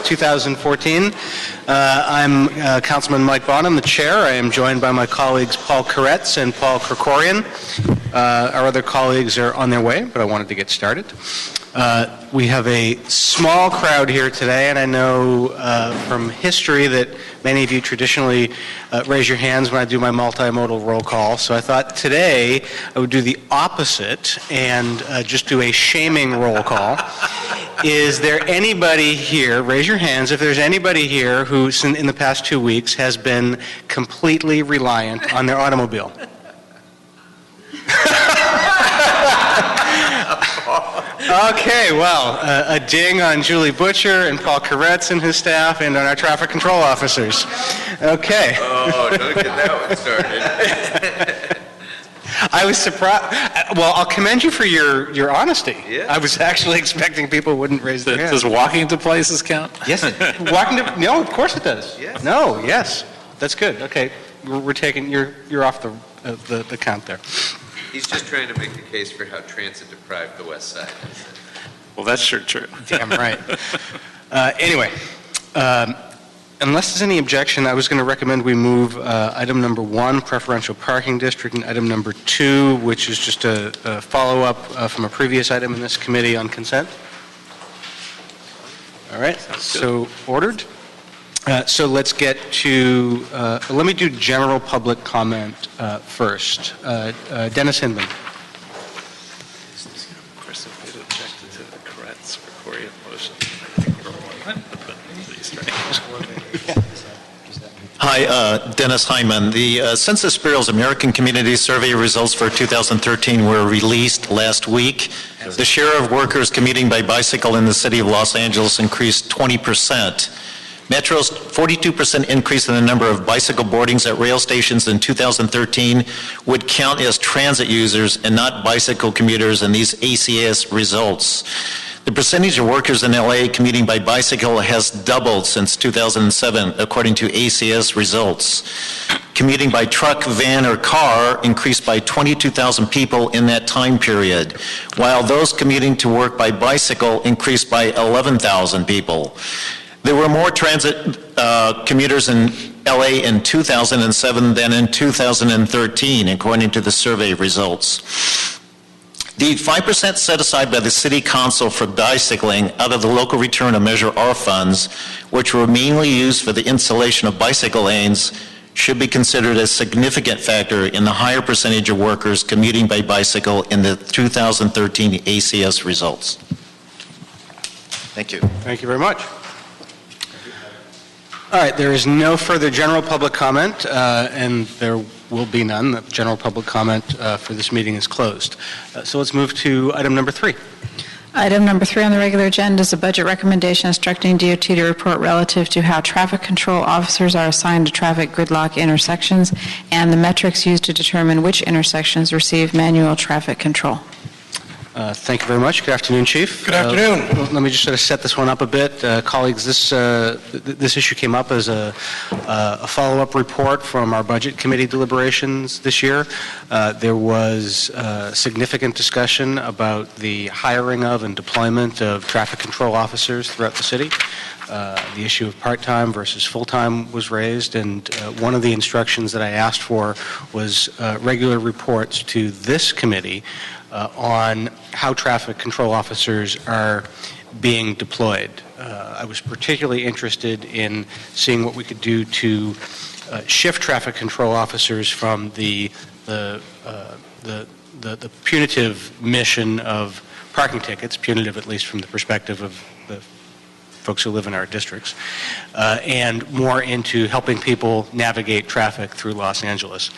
4th, 2014. I'm Councilman Mike Bonham, the chair. I am joined by my colleagues Paul Koretz and Paul Krikorian. Our other colleagues are on their way, but I wanted to get started. We have a small crowd here today, and I know from history that many of you traditionally raise your hands when I do my multimodal roll call. So I thought today I would do the opposite and just do a shaming roll call. Is there anybody here, raise your hands, if there's anybody here who in the past 2 weeks has been completely reliant on their automobile? Okay, well, a ding on Julie Butcher and Paul Koretz and his staff and on our traffic control officers. Okay. Oh, don't get that one started. I was surprised. Well, I'll commend you for your honesty. Yeah. I was actually expecting people wouldn't raise their hands. Does walking to places count? Yes. No, of course it does. Yes. No, yes. That's good. Okay, we're taking, you're off the count there. He's just trying to make the case for how transit-deprived the West Side is. Well, that's sure true. Damn right. Anyway, unless there's any objection, I was going to recommend we move item number 1, preferential parking district, and item number 2, which is just a follow-up from a previous item in this committee on consent. All right, so ordered. So let's get to, let me do general public comment first. Dennis Hindman. Chris, if you objected to the Koretz Krikorian motion, Hi, Dennis Hyman. The Census Bureau's American Community Survey results for 2013 were released last week. The share of workers commuting by bicycle in the city of Los Angeles increased 20%. Metro's 42% increase in the number of bicycle boardings at rail stations in 2013 would count as transit users and not bicycle commuters in these ACS results. The percentage of workers in LA commuting by bicycle has doubled since 2007, according to ACS results. Commuting by truck, van, or car increased by 22,000 people in that time period, while those commuting to work by bicycle increased by 11,000 people. There were more transit commuters in LA in 2007 than in 2013, according to the survey results. The 5% set aside by the City Council for bicycling out of the local return of Measure R funds, which were mainly used for the installation of bicycle lanes, should be considered a significant factor in the higher percentage of workers commuting by bicycle in the 2013 ACS results. Thank you. Thank you very much. All right, there is no further general public comment, and there will be none. The general public comment for this meeting is closed. So let's move to item number 3. Item number 3 on the regular agenda is a budget recommendation instructing DOT to report relative to how traffic control officers are assigned to traffic gridlock intersections and the metrics used to determine which intersections receive manual traffic control. Thank you very much. Good afternoon, Chief. Good afternoon. Let me just sort of set this one up a bit. Colleagues, this issue came up as a follow-up report from our Budget Committee deliberations this year. There was significant discussion about the hiring of and deployment of traffic control officers throughout the city. The issue of part-time versus full-time was raised, and one of the instructions that I asked for was regular reports to this committee on how traffic control officers are being deployed. I was particularly interested in seeing what we could do to shift traffic control officers from the punitive mission of parking tickets, punitive at least from the perspective of the folks who live in our districts, and more into helping people navigate traffic through Los Angeles.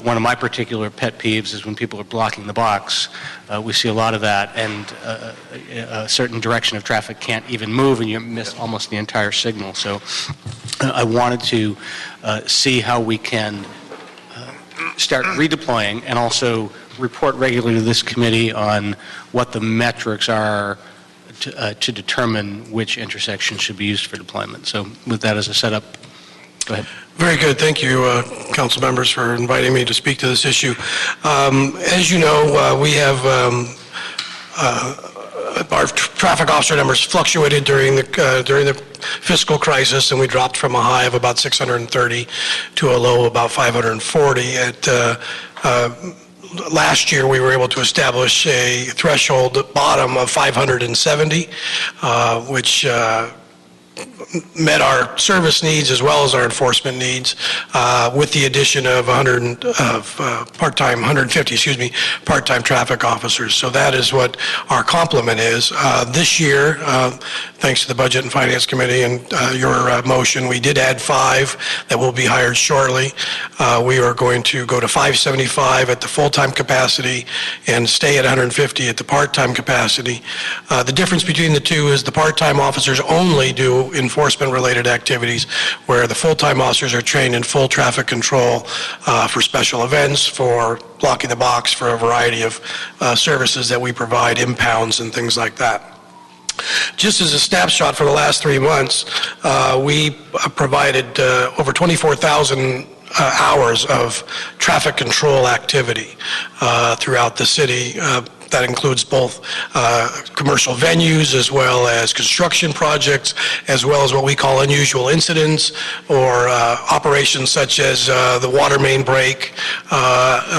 One of my particular pet peeves is when people are blocking the box. We see a lot of that, and a certain direction of traffic can't even move, and you miss almost the entire signal. So I wanted to see how we can start redeploying and also report regularly to this committee on what the metrics are to determine which intersection should be used for deployment. So with that as a setup, go ahead. Very good. Thank you, council members, for inviting me to speak to this issue. As you know, we have our traffic officer numbers fluctuated during the fiscal crisis, and we dropped from a high of about 630 to a low of about 540. Last year, we were able to establish a threshold bottom of 570, which met our service needs as well as our enforcement needs, with the addition of 150 part-time traffic officers. So that is what our complement is. This year, thanks to the Budget and Finance Committee and your motion, we did add 5 that will be hired shortly. We are going to go to 575 at the full-time capacity and stay at 150 at the part-time capacity. The difference between the two is the part-time officers only do enforcement-related activities, where the full-time officers are trained in full traffic control for special events, for blocking the box, for a variety of services that we provide, impounds and things like that. Just as a snapshot for the last 3 months, we provided over 24,000 hours of traffic control activity throughout the city. That includes both commercial venues as well as construction projects, as well as what we call unusual incidents or operations such as the water main break,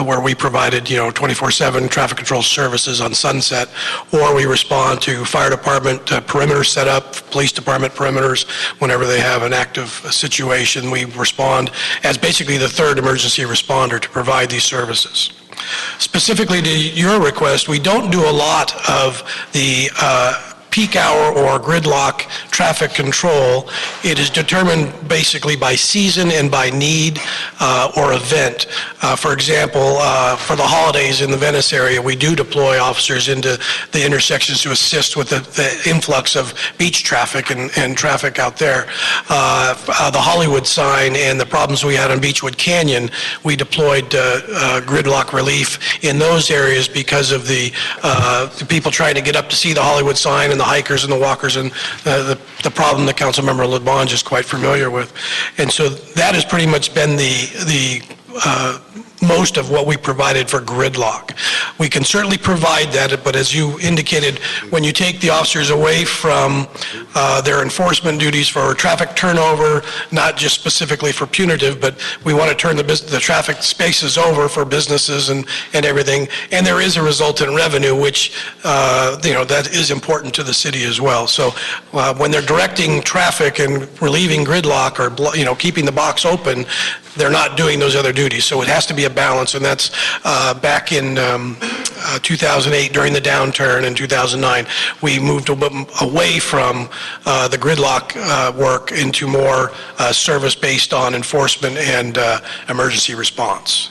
where we provided 24/7 traffic control services on Sunset, or we respond to fire department perimeter setup, police department perimeters whenever they have an active situation. We respond as basically the third emergency responder to provide these services. Specifically to your request, we don't do a lot of the peak hour or gridlock traffic control. It is determined basically by season and by need or event. For example, for the holidays in the Venice area, we do deploy officers into the intersections to assist with the influx of beach traffic and traffic out there. The Hollywood sign and the problems we had on Beechwood Canyon, we deployed gridlock relief in those areas because of the people trying to get up to see the Hollywood sign and the hikers and the walkers and the problem that Councilmember LeBlanc is quite familiar with. And so that has pretty much been the most of what we provided for gridlock. We can certainly provide that, but as you indicated, when you take the officers away from their enforcement duties for traffic turnover, not just specifically for punitive, but we want to turn the traffic spaces over for businesses and everything, and there is a resultant revenue, which that is important to the city as well. So when they're directing traffic and relieving gridlock or keeping the box open, they're not doing those other duties. So it has to be a balance, and that's back in 2008 during the downturn in 2009, we moved away from the gridlock work into more service based on enforcement and emergency response.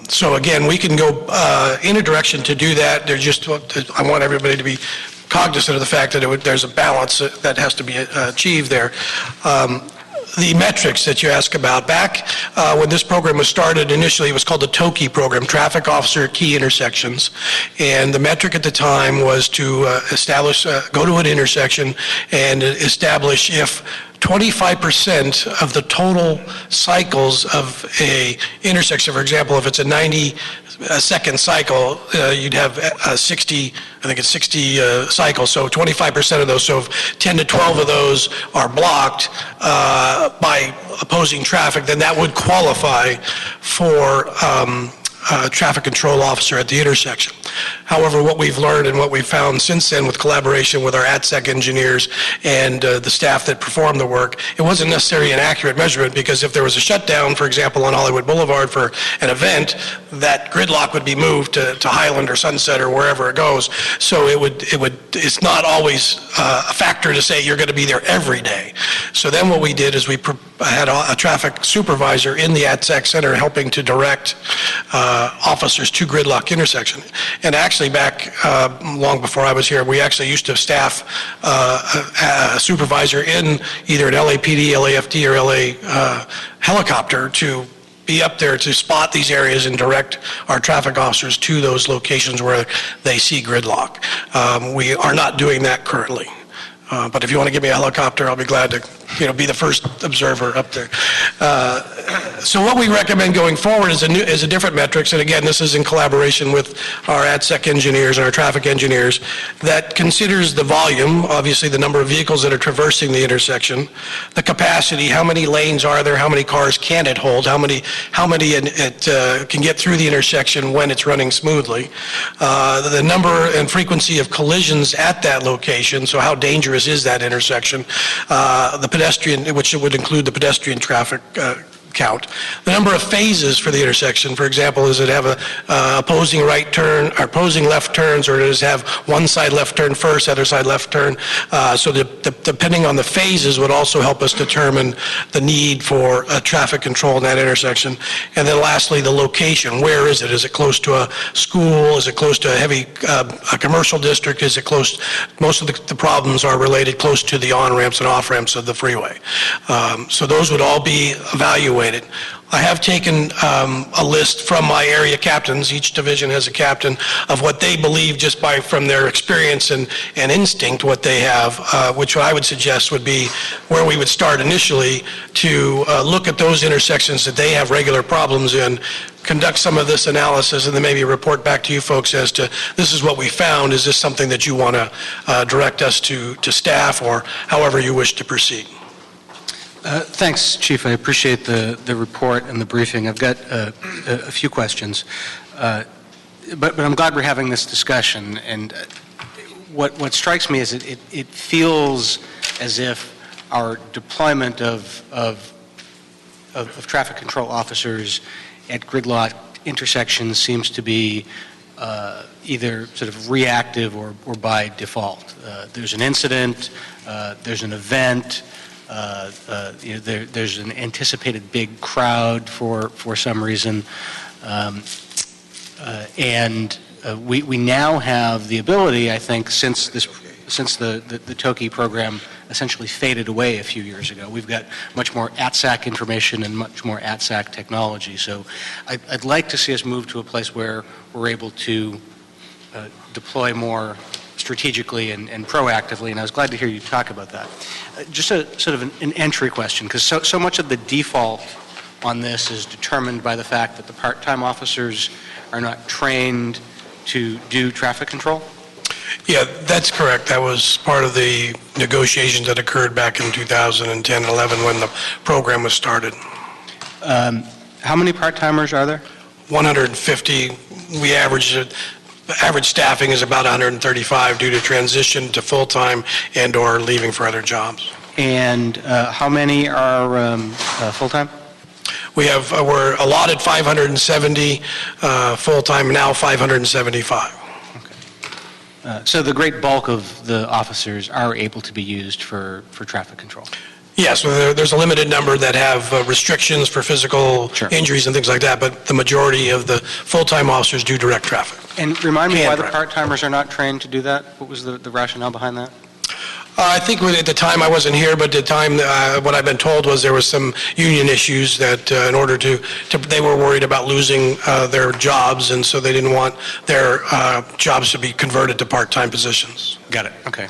So again, we can go in a direction to do that. I want everybody to be cognizant of the fact that there's a balance that has to be achieved there. The metrics that you ask about, back when this program was started, initially it was called the TOKI program, Traffic Officer Key Intersections, and the metric at the time was to go to an intersection and establish if 25% of the total cycles of a intersection, for example, if it's a 90-second cycle, you'd have 60 cycles, so 25% of those, so if 10 to 12 of those are blocked by opposing traffic, then that would qualify for traffic control officer at the intersection. However, what we've learned and what we've found since then with collaboration with our ATSEC engineers and the staff that perform the work, it wasn't necessarily an accurate measurement, because if there was a shutdown, for example, on Hollywood Boulevard for an event, that gridlock would be moved to Highland or Sunset or wherever it goes. So it's not always a factor to say you're going to be there every day. So then what we did is we had a traffic supervisor in the ATSEC center helping to direct officers to gridlock intersection. And actually back long before I was here, we actually used to staff a supervisor in either an LAPD, LAFD, or LA helicopter to be up there to spot these areas and direct our traffic officers to those locations where they see gridlock. We are not doing that currently. But if you want to give me a helicopter, I'll be glad to be the first observer up there. So what we recommend going forward is a different metrics, and again, this is in collaboration with our AdSec engineers and our traffic engineers, that considers the volume, obviously the number of vehicles that are traversing the intersection, the capacity, how many lanes are there, how many cars can it hold, how many it can get through the intersection when it's running smoothly, the number and frequency of collisions at that location, so how dangerous is that intersection, the pedestrian, which would include the pedestrian traffic count. The number of phases for the intersection, for example, does it have a opposing right turn, or opposing left turns, or does it have one side left turn first, other side left turn? So depending on the phases would also help us determine the need for traffic control in that intersection. And then lastly, the location. Where is it? Is it close to a school? Is it close to a heavy a commercial district? Is it close? Most of the problems are related close to the on-ramps and off-ramps of the freeway. So those would all be evaluated. I have taken a list from my area captains, each division has a captain, of what they believe just from their experience and instinct what they have, which I would suggest would be where we would start initially to look at those intersections that they have regular problems in, conduct some of this analysis, and then maybe report back to you folks as to this is what we found. Is this something that you want to direct us to staff, or however you wish to proceed? Thanks, Chief. I appreciate the report and the briefing. I've got a few questions, but I'm glad we're having this discussion. And what strikes me is it feels as if our deployment of traffic control officers at gridlock intersections seems to be either sort of reactive or by default. There's an incident, there's an event. There's an anticipated big crowd for some reason, and we now have the ability, I think, since the Toki program essentially faded away a few years ago. We've got much more ATSAC information and much more ATSAC technology. So I'd like to see us move to a place where we're able to deploy more strategically and proactively, and I was glad to hear you talk about that. Just a sort of an entry question, because so much of the default on this is determined by the fact that the part-time officers are not trained to do traffic control? Yeah, that's correct. That was part of the negotiations that occurred back in 2010 and 11 when the program was started. How many part-timers are there? 150. We average staffing is about 135 due to transition to full-time and or leaving for other jobs. And how many are full-time? We're allotted 570 full-time, now 575. Okay. So the great bulk of the officers are able to be used for traffic control? Yes, there's a limited number that have restrictions for physical injuries and things like that, but the majority of the full-time officers do direct traffic. And remind me why the part-timers are not trained to do that? What was the rationale behind that? I think at the time, I wasn't here, but at the time, what I've been told was there was some union issues that in order to they were worried about losing their jobs, and so they didn't want their jobs to be converted to part-time positions. Got it. Okay.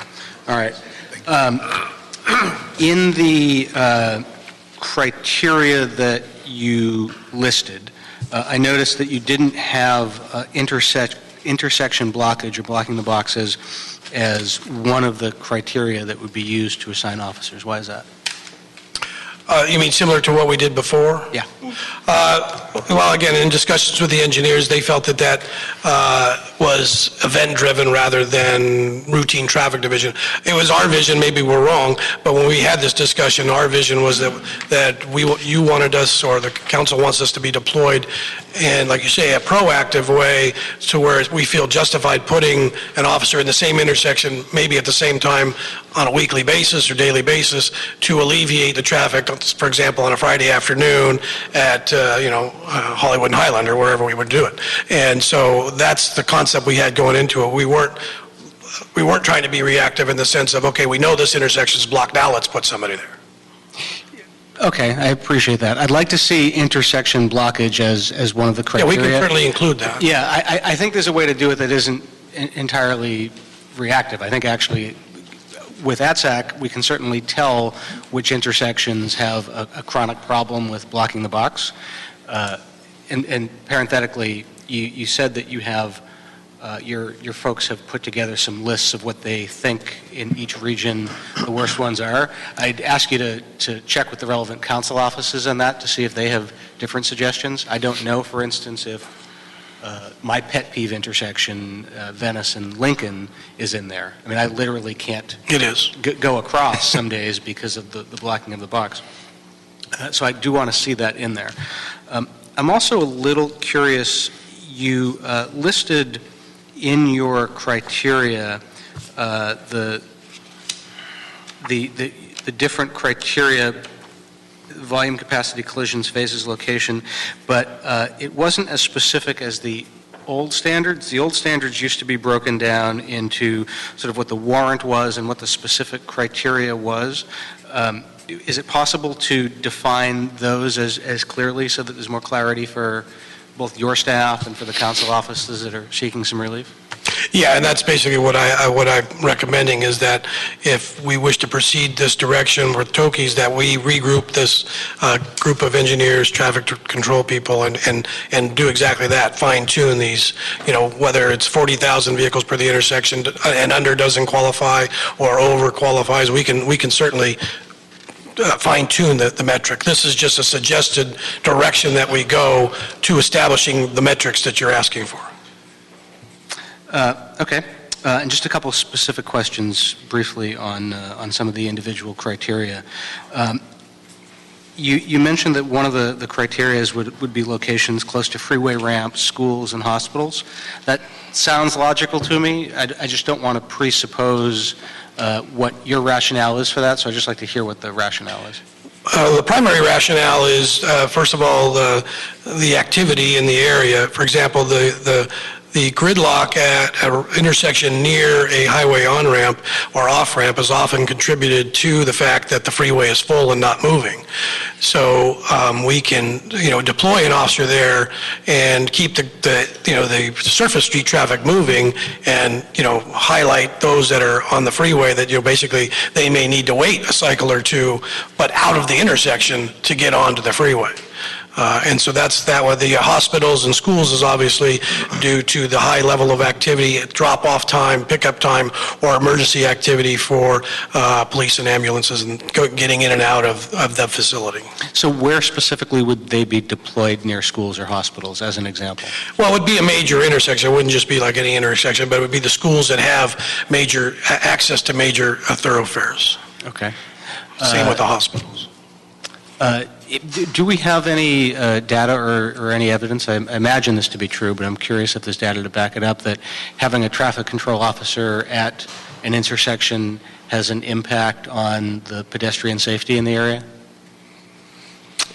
All right. In the criteria that you listed, I noticed that you didn't have intersection blockage or blocking the boxes as one of the criteria that would be used to assign officers. Why is that? You mean similar to what we did before? Yeah. Well, again, in discussions with the engineers, they felt that was event-driven rather than routine traffic division. It was our vision, maybe we're wrong, but when we had this discussion, our vision was that you wanted us, or the council wants us to be deployed in, like you say, a proactive way to where we feel justified putting an officer in the same intersection, maybe at the same time on a weekly basis or daily basis, to alleviate the traffic, for example, on a Friday afternoon at Hollywood and Highland or wherever we would do it. And so that's the concept we had going into it. We weren't trying to be reactive in the sense of, okay, we know this intersection is blocked, now let's put somebody there. Okay, I appreciate that. I'd like to see intersection blockage as one of the criteria. Yeah, we can certainly include that. Yeah, I think there's a way to do it that isn't entirely reactive. I think actually with ATSAC, we can certainly tell which intersections have a chronic problem with blocking the box. And parenthetically, you said that you have, your folks have put together some lists of what they think in each region the worst ones are. I'd ask you to check with the relevant council offices on that to see if they have different suggestions. I don't know, for instance, if my pet peeve intersection, Venice and Lincoln, is in there. I mean, I literally can't It is. go across some days because of the blocking of the box. So I do want to see that in there. I'm also a little curious, you listed in your criteria the different criteria: volume, capacity, collisions, phases, location, but it wasn't as specific as the old standards. The old standards used to be broken down into sort of what the warrant was and what the specific criteria was. Is it possible to define those as clearly so that there's more clarity for both your staff and for the council offices that are seeking some relief? Yeah, and that's basically what I'm recommending, is that if we wish to proceed this direction with Tokies, that we regroup this group of engineers, traffic control people, and do exactly that, fine-tune these, whether it's 40,000 vehicles per the intersection and under doesn't qualify or over qualifies, we can certainly fine-tune the metric. This is just a suggested direction that we go to establishing the metrics that you're asking for. Okay. And just a couple of specific questions briefly on some of the individual criteria. You mentioned that one of the criteria would be locations close to freeway ramps, schools, and hospitals. That sounds logical to me. I just don't want to presuppose what your rationale is for that, so I'd just like to hear what the rationale is. The primary rationale is, first of all, the activity in the area. For example, the gridlock at an intersection near a highway on-ramp or off-ramp is often contributed to the fact that the freeway is full and not moving. So we can, deploy an officer there and keep the surface street traffic moving, and highlight those that are on the freeway that basically they may need to wait a cycle or two, but out of the intersection to get onto the freeway. And so that's that. With the hospitals and schools is obviously due to the high level of activity, drop-off time, pickup time, or emergency activity for police and ambulances and getting in and out of the facility. So where specifically would they be deployed near schools or hospitals, as an example? Well, it would be a major intersection. It wouldn't just be like any intersection, but it would be the schools that have major access to major thoroughfares. Okay. Same with the hospitals. Do we have any data or any evidence? I imagine this to be true, but I'm curious if there's data to back it up, that having a traffic control officer at an intersection has an impact on the pedestrian safety in the area?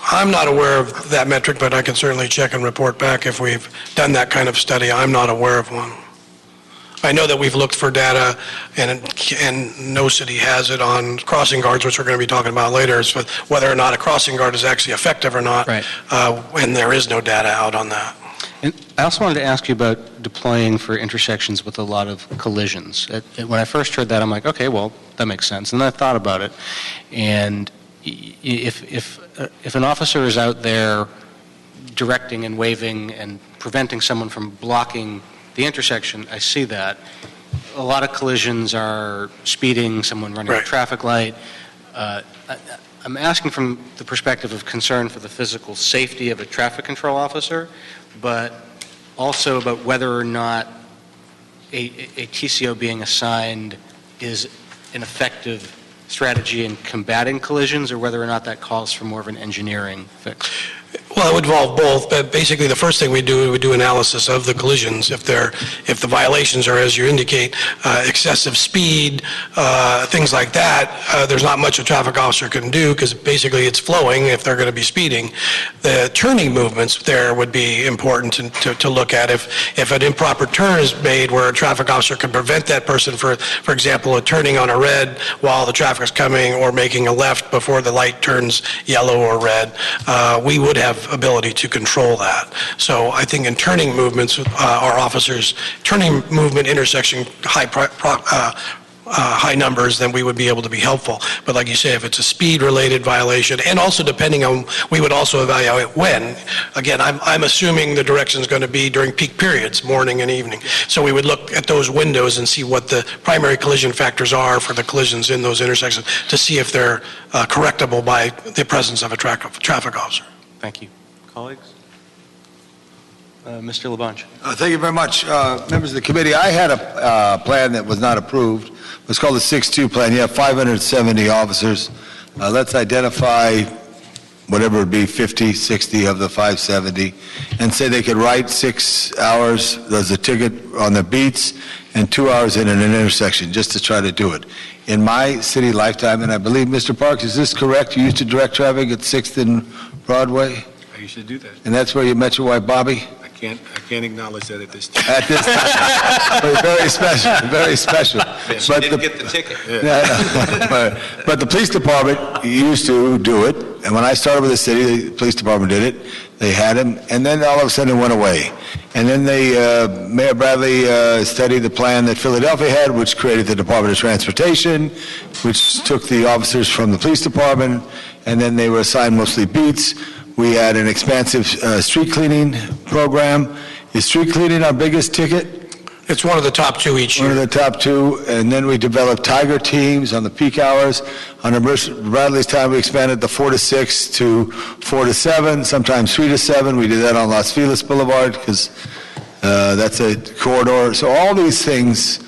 I'm not aware of that metric, but I can certainly check and report back if we've done that kind of study. I'm not aware of one. I know that we've looked for data, and no city has it on crossing guards, which we're going to be talking about later, is whether or not a crossing guard is actually effective or not. Right. And there is no data out on that. And I also wanted to ask you about deploying for intersections with a lot of collisions. When I first heard that, I'm like, okay, well, that makes sense. And then I thought about it, and if an officer is out there directing and waving and preventing someone from blocking the intersection, I see that. A lot of collisions are speeding, someone running a traffic light. I'm asking from the perspective of concern for the physical safety of a traffic control officer, but also about whether or not a TCO being assigned is an effective strategy in combating collisions, or whether or not that calls for more of an engineering fix. Well, it would involve both, but basically the first thing we do analysis of the collisions. If the violations are, as you indicate, excessive speed, things like that, there's not much a traffic officer can do, because basically it's flowing if they're going to be speeding. The turning movements there would be important to look at. If an improper turn is made where a traffic officer can prevent that person, for example, turning on a red while the traffic is coming, or making a left before the light turns yellow or red, we would have ability to control that. So I think in turning movements, our officers, turning movement intersection high numbers, then we would be able to be helpful. But like you say, if it's a speed-related violation, and also depending on, we would also evaluate when. Again, I'm assuming the direction is going to be during peak periods, morning and evening. So we would look at those windows and see what the primary collision factors are for the collisions in those intersections to see if they're correctable by the presence of a traffic officer. Thank you. Colleagues? Mr. Labange. Thank you very much. Members of the committee, I had a plan that was not approved. It was called the 6-2 plan. You have 570 officers. Let's identify whatever it would be, 50, 60 of the 570, and say they could write 6 hours as a ticket on the beats and 2 hours in an intersection just to try to do it. In my city lifetime, and I believe, Mr. Parks, is this correct? You used to direct traffic at 6th and Broadway? I used to do that. And that's where you met your wife, Bobby? I can't acknowledge that at this time. At this time. But very special, very special. She didn't get the ticket. But the police department used to do it, and when I started with the city, the police department did it. They had him, and then all of a sudden it went away. And then Mayor Bradley studied the plan that Philadelphia had, which created the Department of Transportation, which took the officers from the police department, and then they were assigned mostly beats. We had an expansive street cleaning program. Is street cleaning our biggest ticket? It's one of the top two each year. One of the top two, and then we developed tiger teams on the peak hours. Under Bradley's time, we expanded the 4 to 6 to 4 to 7, sometimes 3 to 7. We did that on Las Feliz Boulevard because that's a corridor. So all these things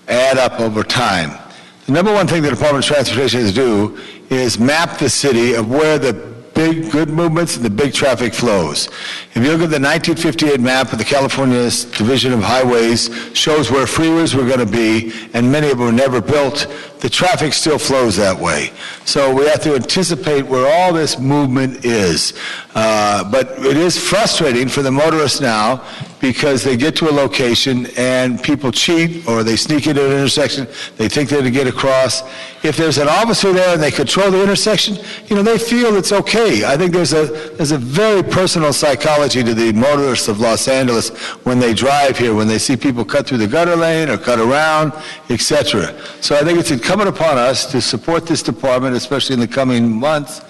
add up over time. The number one thing the Department of Transportation has to do is map the city of where the big good movements and the big traffic flows. If you look at the 1958 map of the California Division of Highways, shows where freeways were going to be, and many of them were never built. The traffic still flows that way. So we have to anticipate where all this movement is. But it is frustrating for the motorists now because they get to a location and people cheat or they sneak into an intersection. They think they're to get across. If there's an officer there and they control the intersection, they feel it's okay. I think there's a very personal psychology to the motorists of Los Angeles when they drive here, when they see people cut through the gutter lane or cut around, etc. So I think it's incumbent upon us to support this department, especially in the coming months,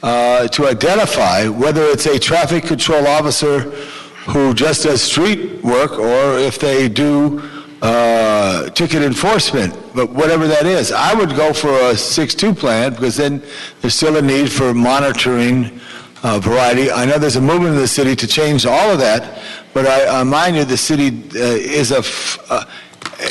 to identify whether it's a traffic control officer who just does street work or if they do ticket enforcement, but whatever that is. I would go for a 6-2 plan because then there's still a need for monitoring variety. I know there's a movement in the city to change all of that, but I mind you, the city is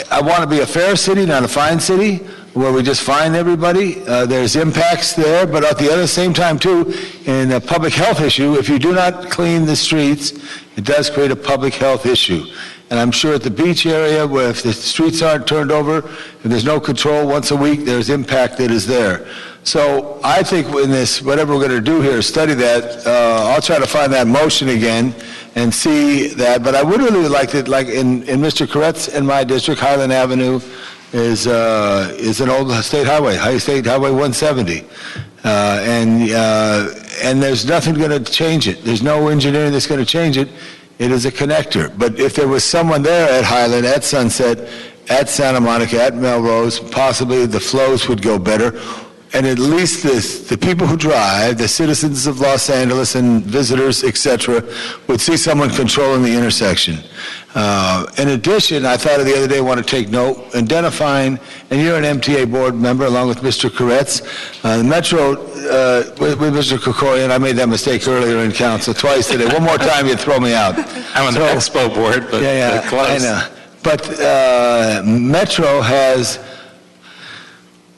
I want to be a fair city, not a fine city, where we just fine everybody. There's impacts there, but at the other same time, too, in a public health issue, if you do not clean the streets, it does create a public health issue. And I'm sure at the beach area, where if the streets aren't turned over, if there's no control once a week, there's impact that is there. So I think in this, whatever we're going to do here, is study that. I'll try to find that motion again and see that. But I would really like to, like in Mr. Corrett's in my district, Highland Avenue is an old state highway, State Highway 170. And there's nothing going to change it. There's no engineering that's going to change it. It is a connector. But if there was someone there at Highland, at Sunset, at Santa Monica, at Melrose, possibly the flows would go better. And at least the people who drive, the citizens of Los Angeles and visitors, etc., would see someone controlling the intersection. In addition, I thought of the other day, I want to take note, identifying, and you're an MTA board member along with Mr. Koretz, the Metro, with Mr. Kokorian, I made that mistake earlier in council twice today. One more time, you'd throw me out. I'm on the Expo board, but close. I know. But Metro has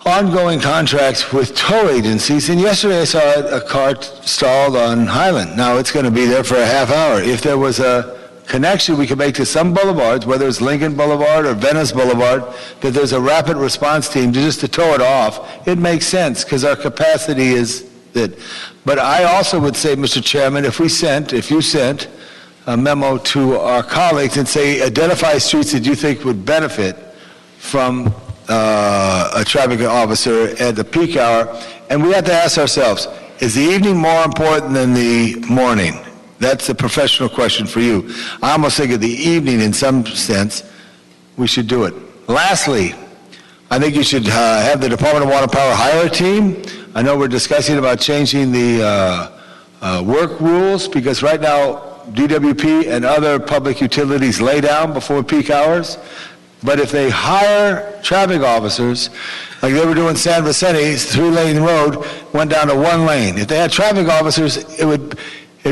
ongoing contracts with tow agencies, and yesterday I saw a car stalled on Highland. Now it's going to be there for a half hour. If there was a connection we could make to some boulevards, whether it's Lincoln Boulevard or Venice Boulevard, that there's a rapid response team just to tow it off, it makes sense because our capacity is that. But I also would say, Mr. Chairman, if you sent a memo to our colleagues and say, identify streets that you think would benefit from a traffic officer at the peak hour, and we have to ask ourselves, is the evening more important than the morning? That's a professional question for you. I almost think of the evening in some sense, we should do it. Lastly, I think you should have the Department of Water and Power hire a team. I know we're discussing about changing the work rules, because right now DWP and other public utilities lay down before peak hours. But if they hire traffic officers, like they were doing San Vicente, 3-lane road, went down to 1 lane. If they had traffic officers, it'd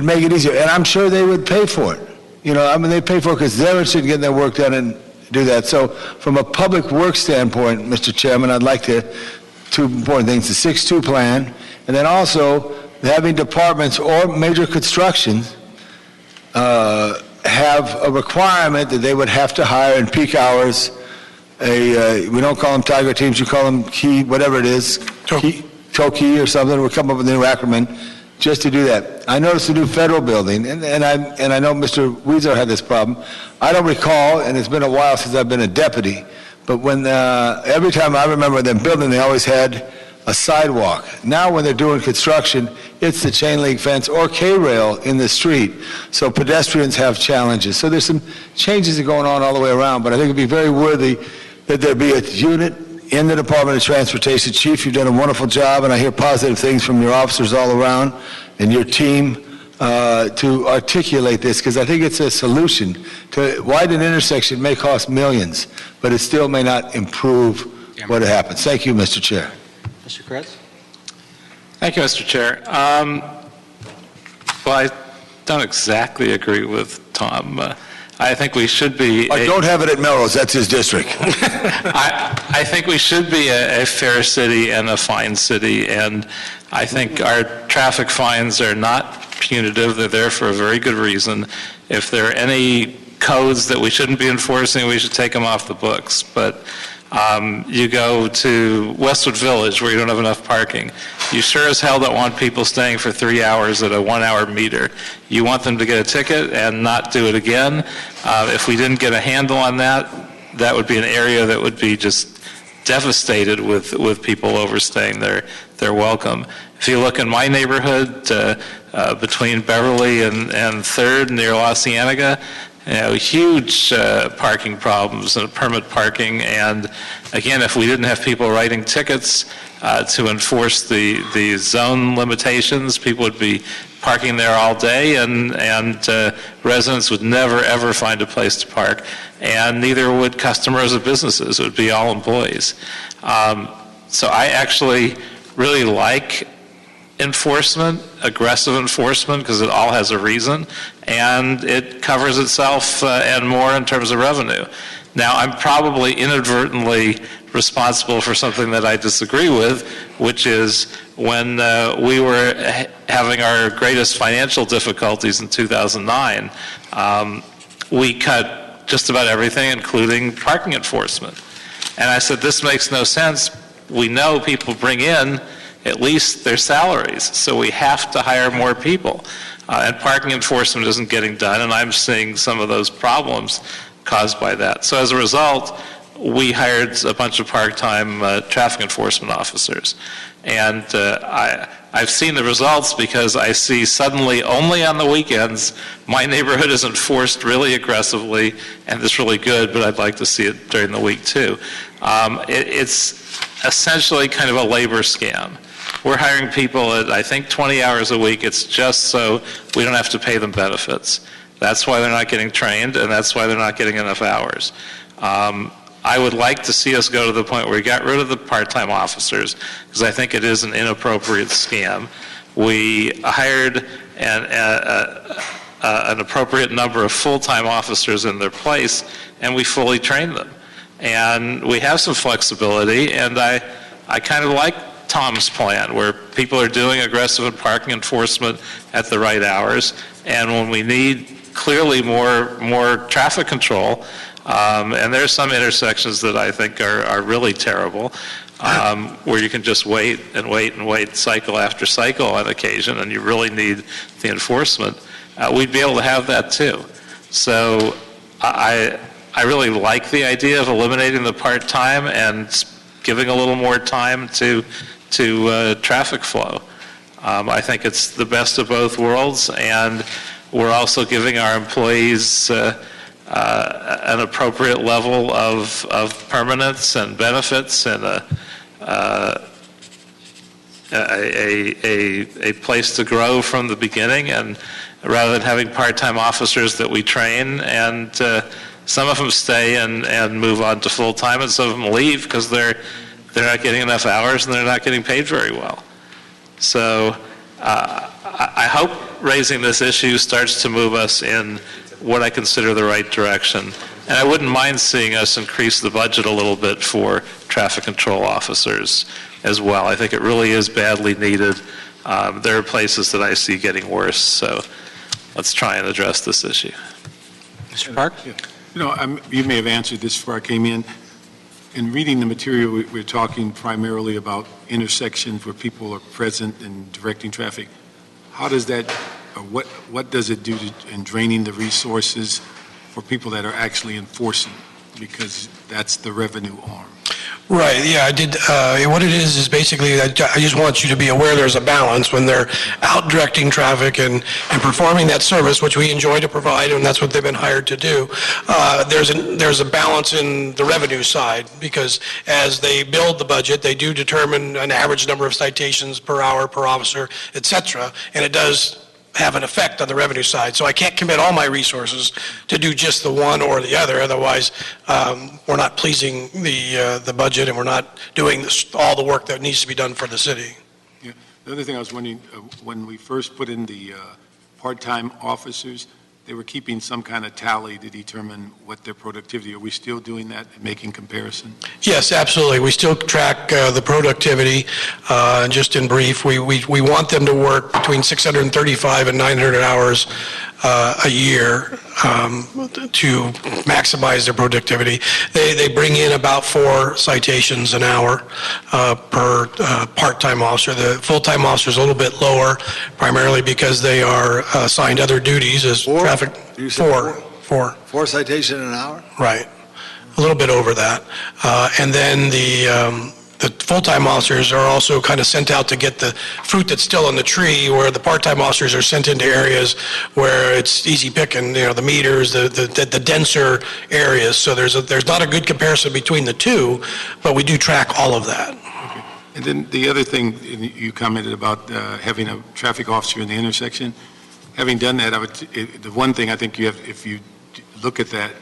make it easier. And I'm sure they would pay for it. You know, I mean, they pay for it because they're interested in getting their work done and do that. So from a public works standpoint, Mr. Chairman, I'd like to, 2 important things, the 6-2 plan, and then also having departments or major construction have a requirement that they would have to hire in peak hours we don't call them tiger teams, you call them key, whatever it is, Toki or something, we'll come up with a new acronym, just to do that. I noticed a new federal building, and I know Mr. Weezer had this problem. I don't recall, and it's been a while since I've been a deputy, but when every time I remember them building, they always had a sidewalk. Now when they're doing construction, it's the chain link fence or K-rail in the street. So pedestrians have challenges. So there's some changes that are going on all the way around, but I think it'd be very worthy that there be a unit in the Department of Transportation. Chief, you've done a wonderful job, and I hear positive things from your officers all around and your team to articulate this, because I think it's a solution. To widen an intersection may cost millions, but it still may not improve what happens. Thank you, Mr. Chair. Mr. Kretz? Thank you, Mr. Chair. Well, I don't exactly agree with Tom. I think we should be... I don't have it at Melrose, that's his district. I think we should be a fair city and a fine city, and I think our traffic fines are not punitive. They're there for a very good reason. If there are any codes that we shouldn't be enforcing, we should take them off the books. But you go to Westwood Village where you don't have enough parking. You sure as hell don't want people staying for 3 hours at a 1-hour meter. You want them to get a ticket and not do it again. If we didn't get a handle on that, that would be an area that would be just devastated with people overstaying their welcome. If you look in my neighborhood, between Beverly and 3rd near La Cienega, huge parking problems and permit parking. And again, if we didn't have people writing tickets to enforce the zone limitations, people would be parking there all day, and residents would never ever find a place to park, and neither would customers or businesses. It would be all employees. So I actually really like enforcement, aggressive enforcement, because it all has a reason, and it covers itself and more in terms of revenue. Now, I'm probably inadvertently responsible for something that I disagree with, which is when we were having our greatest financial difficulties in 2009, we cut just about everything, including parking enforcement. And I said, this makes no sense. We know people bring in at least their salaries, so we have to hire more people. And parking enforcement isn't getting done, and I'm seeing some of those problems caused by that. So as a result, we hired a bunch of part-time traffic enforcement officers. And I've seen the results, because I see suddenly only on the weekends my neighborhood is enforced really aggressively, and it's really good, but I'd like to see it during the week too. It's essentially kind of a labor scam. We're hiring people at, I think, 20 hours a week. It's just so we don't have to pay them benefits. That's why they're not getting trained, and that's why they're not getting enough hours. I would like to see us go to the point where we got rid of the part-time officers, because I think it is an inappropriate scam. We hired an appropriate number of full-time officers in their place, and we fully trained them. And we have some flexibility, and I kind of like Tom's plan, where people are doing aggressive and parking enforcement at the right hours, and when we need clearly more traffic control, and there's some intersections that I think are really terrible, where you can just wait and wait and wait, cycle after cycle on occasion, and you really need the enforcement. We'd be able to have that too. So I really like the idea of eliminating the part-time and giving a little more time to traffic flow. I think it's the best of both worlds, and we're also giving our employees an appropriate level of permanence and benefits and a place to grow from the beginning, and rather than having part-time officers that we train, and some of them stay and move on to full-time, and some of them leave because they're not getting enough hours and they're not getting paid very well. So I hope raising this issue starts to move us in what I consider the right direction. And I wouldn't mind seeing us increase the budget a little bit for traffic control officers as well. I think it really is badly needed. There are places that I see getting worse, so let's try and address this issue. Mr. Park? You know, you may have answered this before I came in. In reading the material, we're talking primarily about intersections where people are present and directing traffic. How does that, or what does it do in draining the resources for people that are actually enforcing? Because that's the revenue arm. Right, yeah, I did. What it is basically, I just want you to be aware there's a balance when they're out directing traffic and performing that service, which we enjoy to provide, and that's what they've been hired to do. There's a balance in the revenue side, because as they build the budget, they do determine an average number of citations per hour, per officer, et cetera, and it does have an effect on the revenue side. So I can't commit all my resources to do just the one or the other. Otherwise, we're not pleasing the budget, and we're not doing all the work that needs to be done for the city. Yeah. The other thing I was wondering, when we first put in the part-time officers, they were keeping some kind of tally to determine what their productivity. Are we still doing that and making comparison? Yes, absolutely. We still track the productivity. Just in brief, we want them to work between 635 and 900 hours a year to maximize their productivity. They bring in about 4 citations an hour per part-time officer. The full-time officer is a little bit lower, primarily because they are assigned other duties as traffic. You said Four. 4 citations an hour? Right, a little bit over that. And then the full-time officers are also kind of sent out to get the fruit that's still on the tree, where the part-time officers are sent into areas where it's easy picking, the meters, the denser areas. So there's not a good comparison between the two, but we do track all of that. Okay. And then the other thing you commented about having a traffic officer in the intersection. Having done that, the one thing I think you have, if you look at that,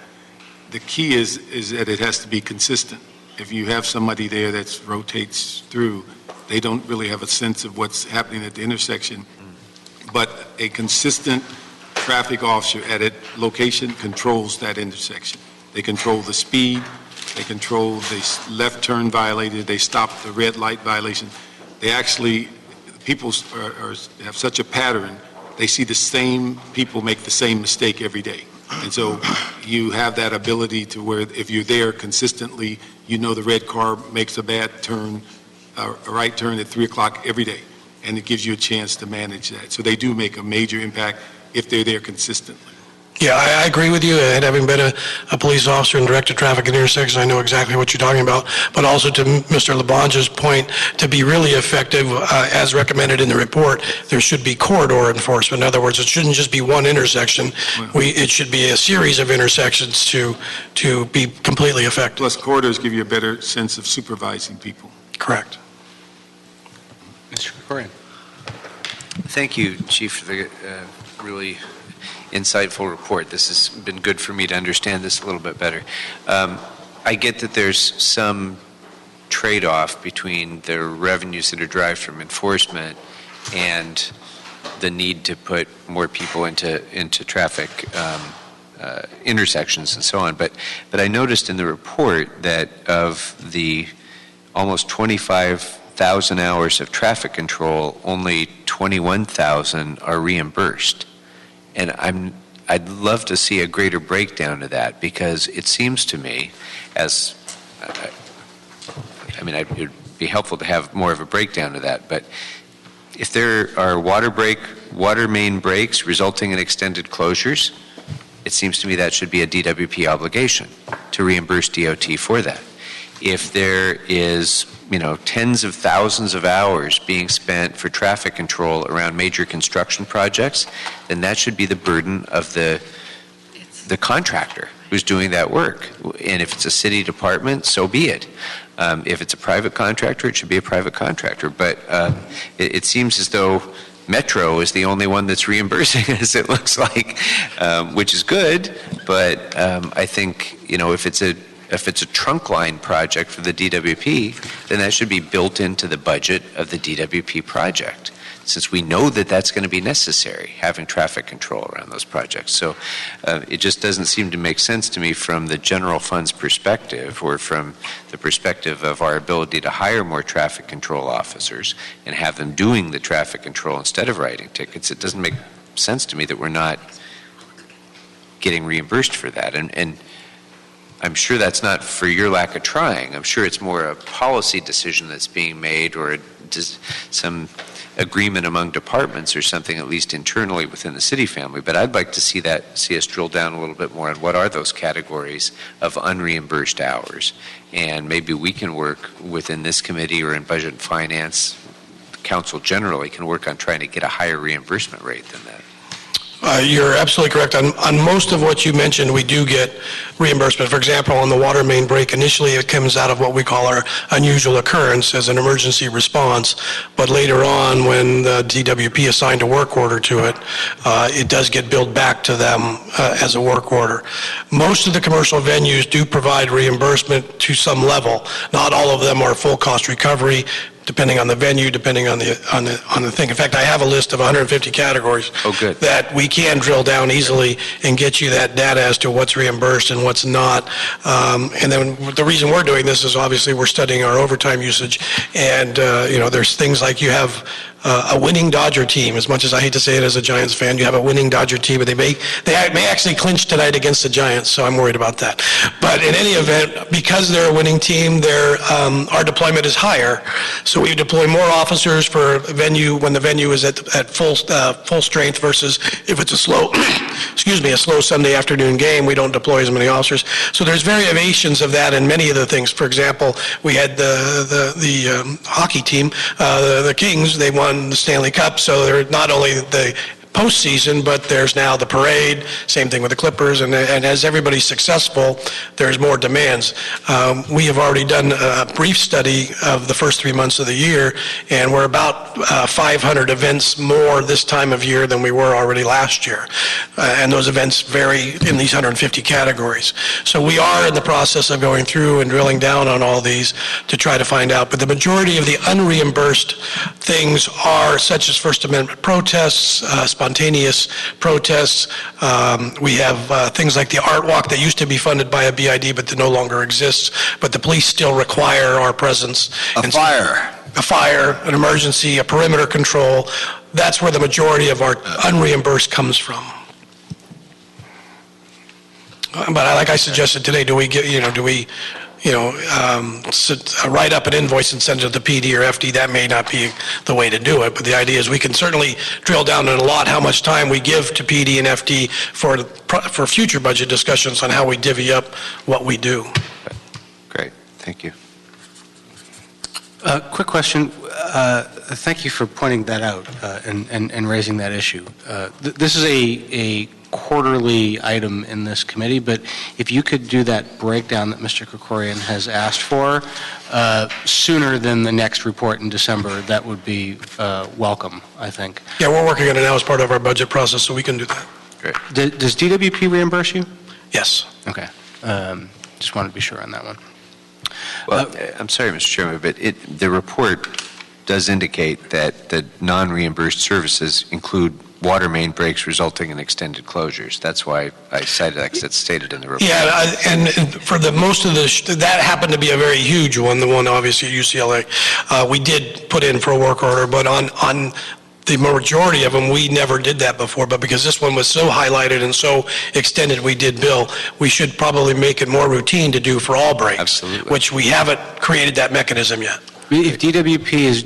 the key is that it has to be consistent. If you have somebody there that rotates through, they don't really have a sense of what's happening at the intersection. But a consistent traffic officer at a location controls that intersection. They control the speed, they control the left turn violated, they stop the red light violation. They actually, people have such a pattern. They see the same people make the same mistake every day. And so you have that ability to where if you're there consistently, the red car makes a bad turn, a right turn at 3 o'clock every day. And it gives you a chance to manage that. So they do make a major impact if they're there consistently. Yeah, I agree with you. And having been a police officer and directed traffic at intersections, I know exactly what you're talking about. But also to Mr. Labange's point, to be really effective, as recommended in the report, there should be corridor enforcement. In other words, it shouldn't just be one intersection. It should be a series of intersections to be completely effective. Plus, corridors give you a better sense of supervising people. Correct. Mr. Krikorian. Thank you, Chief, for the really insightful report. This has been good for me to understand this a little bit better. I get that there's some trade-off between the revenues that are derived from enforcement and the need to put more people into traffic intersections and so on. But I noticed in the report that of the almost 25,000 hours of traffic control, only 21,000 are reimbursed. And I'd love to see a greater breakdown of that, because it seems to me it would be helpful to have more of a breakdown of that. But if there are water main breaks resulting in extended closures, it seems to me that should be a DWP obligation to reimburse DOT for that. If there is, tens of thousands of hours being spent for traffic control around major construction projects, then that should be the burden of the contractor. who's doing that work. And if it's a city department, so be it. If it's a private contractor, it should be a private contractor. But it seems as though Metro is the only one that's reimbursing us, it looks like, which is good. But I think, if it's a trunk line project for the DWP, then that should be built into the budget of the DWP project, since we know that that's going to be necessary, having traffic control around those projects. So it just doesn't seem to make sense to me from the general fund's perspective, or from the perspective of our ability to hire more traffic control officers and have them doing the traffic control instead of writing tickets. It doesn't make sense to me that we're not getting reimbursed for that. And I'm sure that's not for your lack of trying. I'm sure it's more a policy decision that's being made, or just some agreement among departments or something, at least internally within the city family. But I'd like to see us drill down a little bit more on what are those categories of unreimbursed hours. And maybe we can work within this committee or in Budget and Finance, council generally can work on trying to get a higher reimbursement rate than that. You're absolutely correct. On most of what you mentioned, we do get reimbursement. For example, on the water main break, initially it comes out of what we call our unusual occurrence as an emergency response. But later on, when the DWP assigned a work order to it, it does get billed back to them as a work order. Most of the commercial venues do provide reimbursement to some level. Not all of them are full cost recovery, depending on the venue, depending on the thing. In fact, I have a list of 150 categories that we can drill down easily and get you that data as to what's reimbursed and what's not. And then the reason we're doing this is obviously we're studying our overtime usage, and there's things like you have a winning Dodger team. As much as I hate to say it as a Giants fan, you have a winning Dodger team, but they may actually clinch tonight against the Giants, so I'm worried about that. But in any event, because they're a winning team, our deployment is higher. So we deploy more officers for a venue when the venue is at full strength versus if it's a slow Sunday afternoon game, we don't deploy as many officers. So there's variations of that in many of the things. For example, we had the hockey team, the Kings. They won the Stanley Cup, so they're not only the postseason, but there's now the parade, same thing with the Clippers, and as everybody's successful, there's more demands. We have already done a brief study of the first 3 months of the year, and we're about 500 events more this time of year than we were already last year. And those events vary in these 150 categories. So we are in the process of going through and drilling down on all these to try to find out. But the majority of the unreimbursed things are such as First Amendment protests, spontaneous protests. We have things like the art walk that used to be funded by a BID but that no longer exists, but the police still require our presence. A fire, an emergency, a perimeter control. That's where the majority of our unreimbursed comes from. But like I suggested today, do we write up an invoice and send it to the PD or FD? That may not be the way to do it, but the idea is we can certainly drill down on a lot how much time we give to PD and FD for future budget discussions on how we divvy up what we do. Great, thank you. Quick question. Thank you for pointing that out and raising that issue. This is a quarterly item in this committee, but if you could do that breakdown that Mr. Krikorian has asked for sooner than the next report in December, that would be welcome, I think. Yeah, we're working on it now as part of our budget process, so we can do that. Great. Does DWP reimburse you? Yes. Okay. Just wanted to be sure on that one. Well, I'm sorry, Mr. Chairman, but the report does indicate that the non-reimbursed services include water main breaks resulting in extended closures. That's why I cited that, because it's stated in the report. Yeah, and for the most of that happened to be a very huge one, the one obviously at UCLA. We did put in for a work order, but on the majority of them, we never did that before, but because this one was so highlighted and so extended, we did bill. We should probably make it more routine to do for all breaks. Absolutely. Which we haven't created that mechanism yet. If DWP is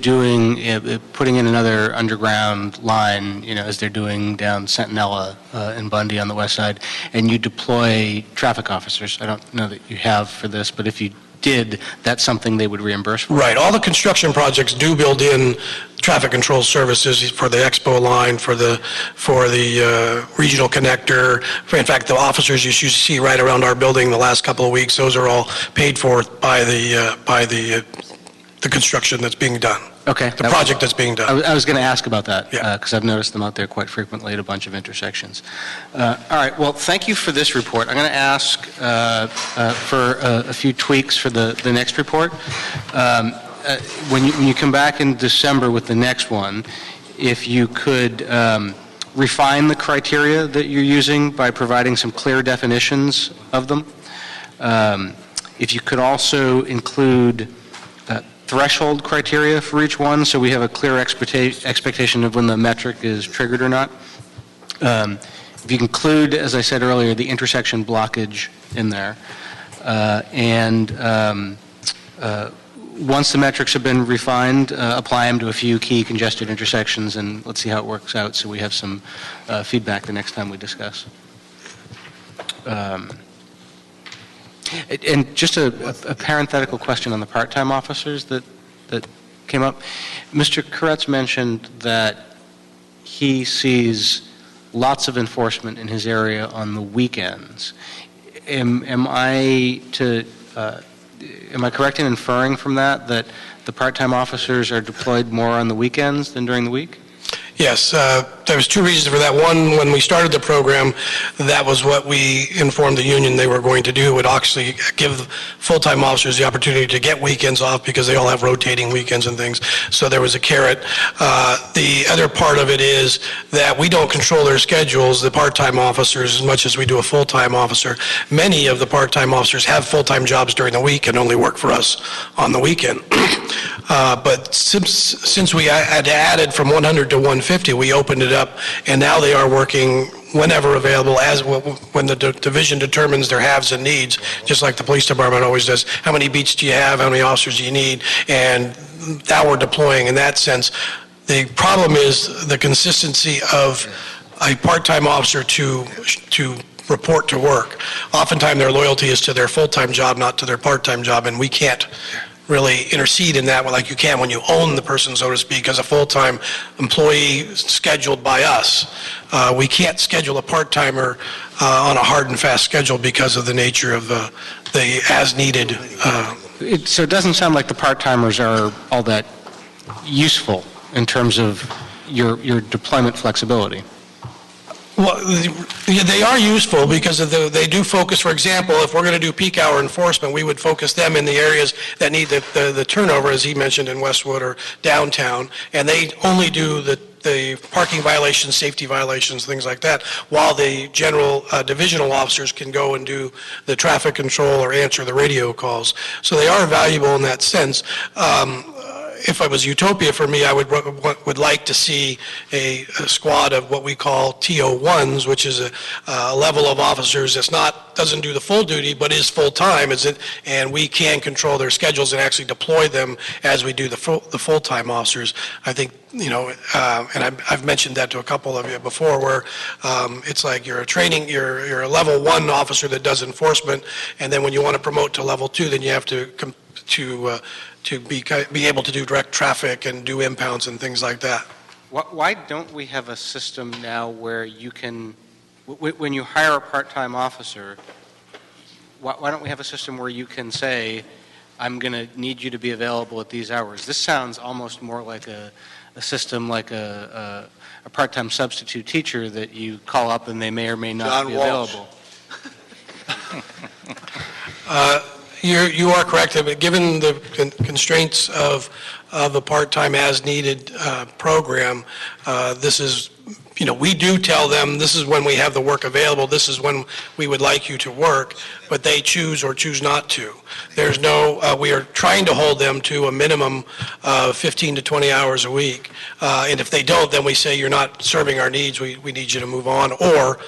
putting in another underground line, as they're doing down Centinela and Bundy on the west side, and you deploy traffic officers, I don't know that you have for this, but if you did, that's something they would reimburse for? Right. All the construction projects do build in traffic control services for the expo line, for the regional connector. In fact, the officers you see right around our building the last couple of weeks, those are all paid for by the construction that's being done. Okay. The project that's being done. I was going to ask about that, Yeah. because I've noticed them out there quite frequently at a bunch of intersections. All right, well, thank you for this report. I'm going to ask for a few tweaks for the next report. When you come back in December with the next one, if you could refine the criteria that you're using by providing some clear definitions of them. If you could also include threshold criteria for each one, so we have a clear expectation of when the metric is triggered or not. If you include, as I said earlier, the intersection blockage in there, once the metrics have been refined, apply them to a few key congested intersections, and let's see how it works out so we have some feedback the next time we discuss. And just a parenthetical question on the part-time officers that came up. Mr. Koretz mentioned that he sees lots of enforcement in his area on the weekends. Am I correct in inferring from that the part-time officers are deployed more on the weekends than during the week? Yes, there was two reasons for that. One, when we started the program, that was what we informed the union they were going to do. It would actually give full-time officers the opportunity to get weekends off because they all have rotating weekends and things. So there was a carrot. The other part of it is that we don't control their schedules, the part-time officers, as much as we do a full-time officer. Many of the part-time officers have full-time jobs during the week and only work for us on the weekend. But since we had added from 100 to 150, we opened it up, and now they are working whenever available, as when the division determines their haves and needs, just like the police department always does. How many beats do you have? How many officers do you need? And now we're deploying in that sense. The problem is the consistency of a part-time officer to report to work. Oftentimes their loyalty is to their full-time job, not to their part-time job, and we can't really intercede in that like you can when you own the person, so to speak, as a full-time employee scheduled by us. We can't schedule a part-timer on a hard and fast schedule because of the nature of the as-needed. So it doesn't sound like the part-timers are all that useful in terms of your deployment flexibility. Well, they are useful because they do focus. For example, if we're going to do peak hour enforcement, we would focus them in the areas that need the turnover, as he mentioned, in Westwood or downtown, and they only do the parking violations, safety violations, things like that, while the general divisional officers can go and do the traffic control or answer the radio calls. So they are valuable in that sense. If it was utopia for me, I would like to see a squad of what we call TO1s, which is a level of officers that's doesn't do the full duty, but is full-time, and we can control their schedules and actually deploy them as we do the full-time officers. I think, and I've mentioned that to a couple of you before, where it's like you're a level 1 officer that does enforcement, and then when you want to promote to level 2, then you have to be able to do direct traffic and do impounds and things like that. Why don't we have a system now where you can, when you hire a part-time officer, why don't we have a system where you can say, I'm going to need you to be available at these hours? This sounds almost more like a system like a part-time substitute teacher that you call up and they may or may not be available. You are correct, but given the constraints of the part-time as-needed program, this is, we do tell them this is when we have the work available, this is when we would like you to work, but they choose or choose not to. There's no, we are trying to hold them to a minimum of 15 to 20 hours a week, and if they don't, then we say you're not serving our needs, we need you to move on, or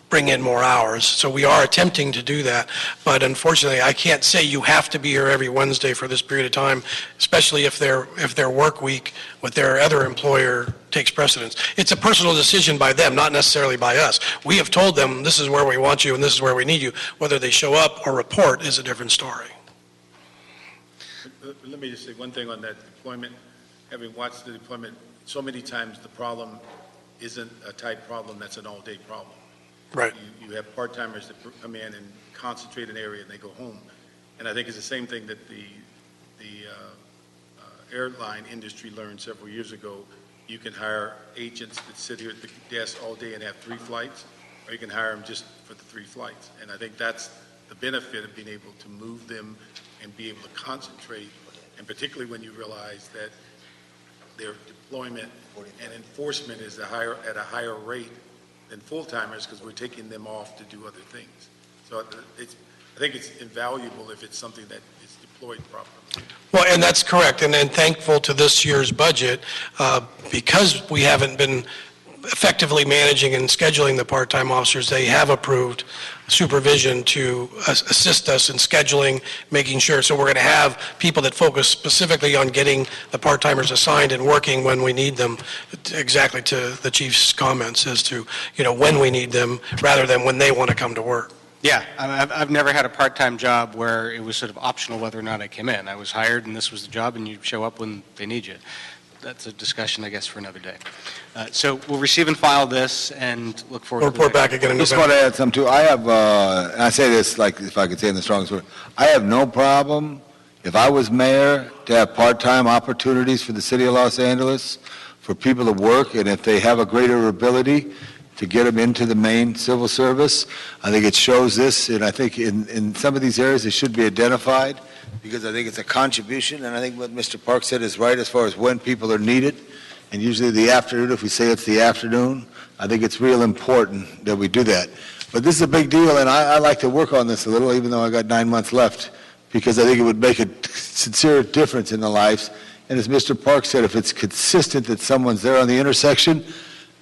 bring in more hours. So we are attempting to do that, but unfortunately I can't say you have to be here every Wednesday for this period of time, especially if their work week with their other employer takes precedence. It's a personal decision by them, not necessarily by us. We have told them this is where we want you and this is where we need you. Whether they show up or report is a different story. let me just say one thing on that deployment. Having watched the deployment so many times, the problem isn't a tight problem, that's an all-day problem. Right. You have part-timers that come in and concentrate an area and they go home. And I think it's the same thing that the airline industry learned several years ago. You can hire agents that sit here at the desk all day and have 3 flights, or you can hire them just for the 3 flights. And I think that's the benefit of being able to move them and be able to concentrate, and particularly when you realize that their deployment and enforcement is at a higher rate than full-timers because we're taking them off to do other things. So I think it's invaluable if it's something that is deployed properly. Well, and that's correct, and thankful to this year's budget, because we haven't been effectively managing and scheduling the part-time officers, they have approved supervision to assist us in scheduling, making sure. So we're going to have people that focus specifically on getting the part-timers assigned and working when we need them, exactly to the chief's comments as to, when we need them rather than when they want to come to work. Yeah, I've never had a part-time job where it was sort of optional whether or not I came in. I was hired and this was the job and you show up when they need you. That's a discussion, I guess, for another day. So we'll receive and file this and look forward We'll to report back again in I just November. want to add something too. I have, and I say this like if I could say in the strongest word, I have no problem if I was mayor to have part-time opportunities for the city of Los Angeles for people to work, and if they have a greater ability to get them into the main civil service. I think it shows this, and I think in some of these areas it should be identified because I think it's a contribution, and I think what Mr. Park said is right as far as when people are needed, and usually the afternoon, if we say it's the afternoon, I think it's real important that we do that. But this is a big deal, and I like to work on this a little, even though I got 9 months left, because I think it would make a sincere difference in the lives. And as Mr. Park said, if it's consistent that someone's there on the intersection,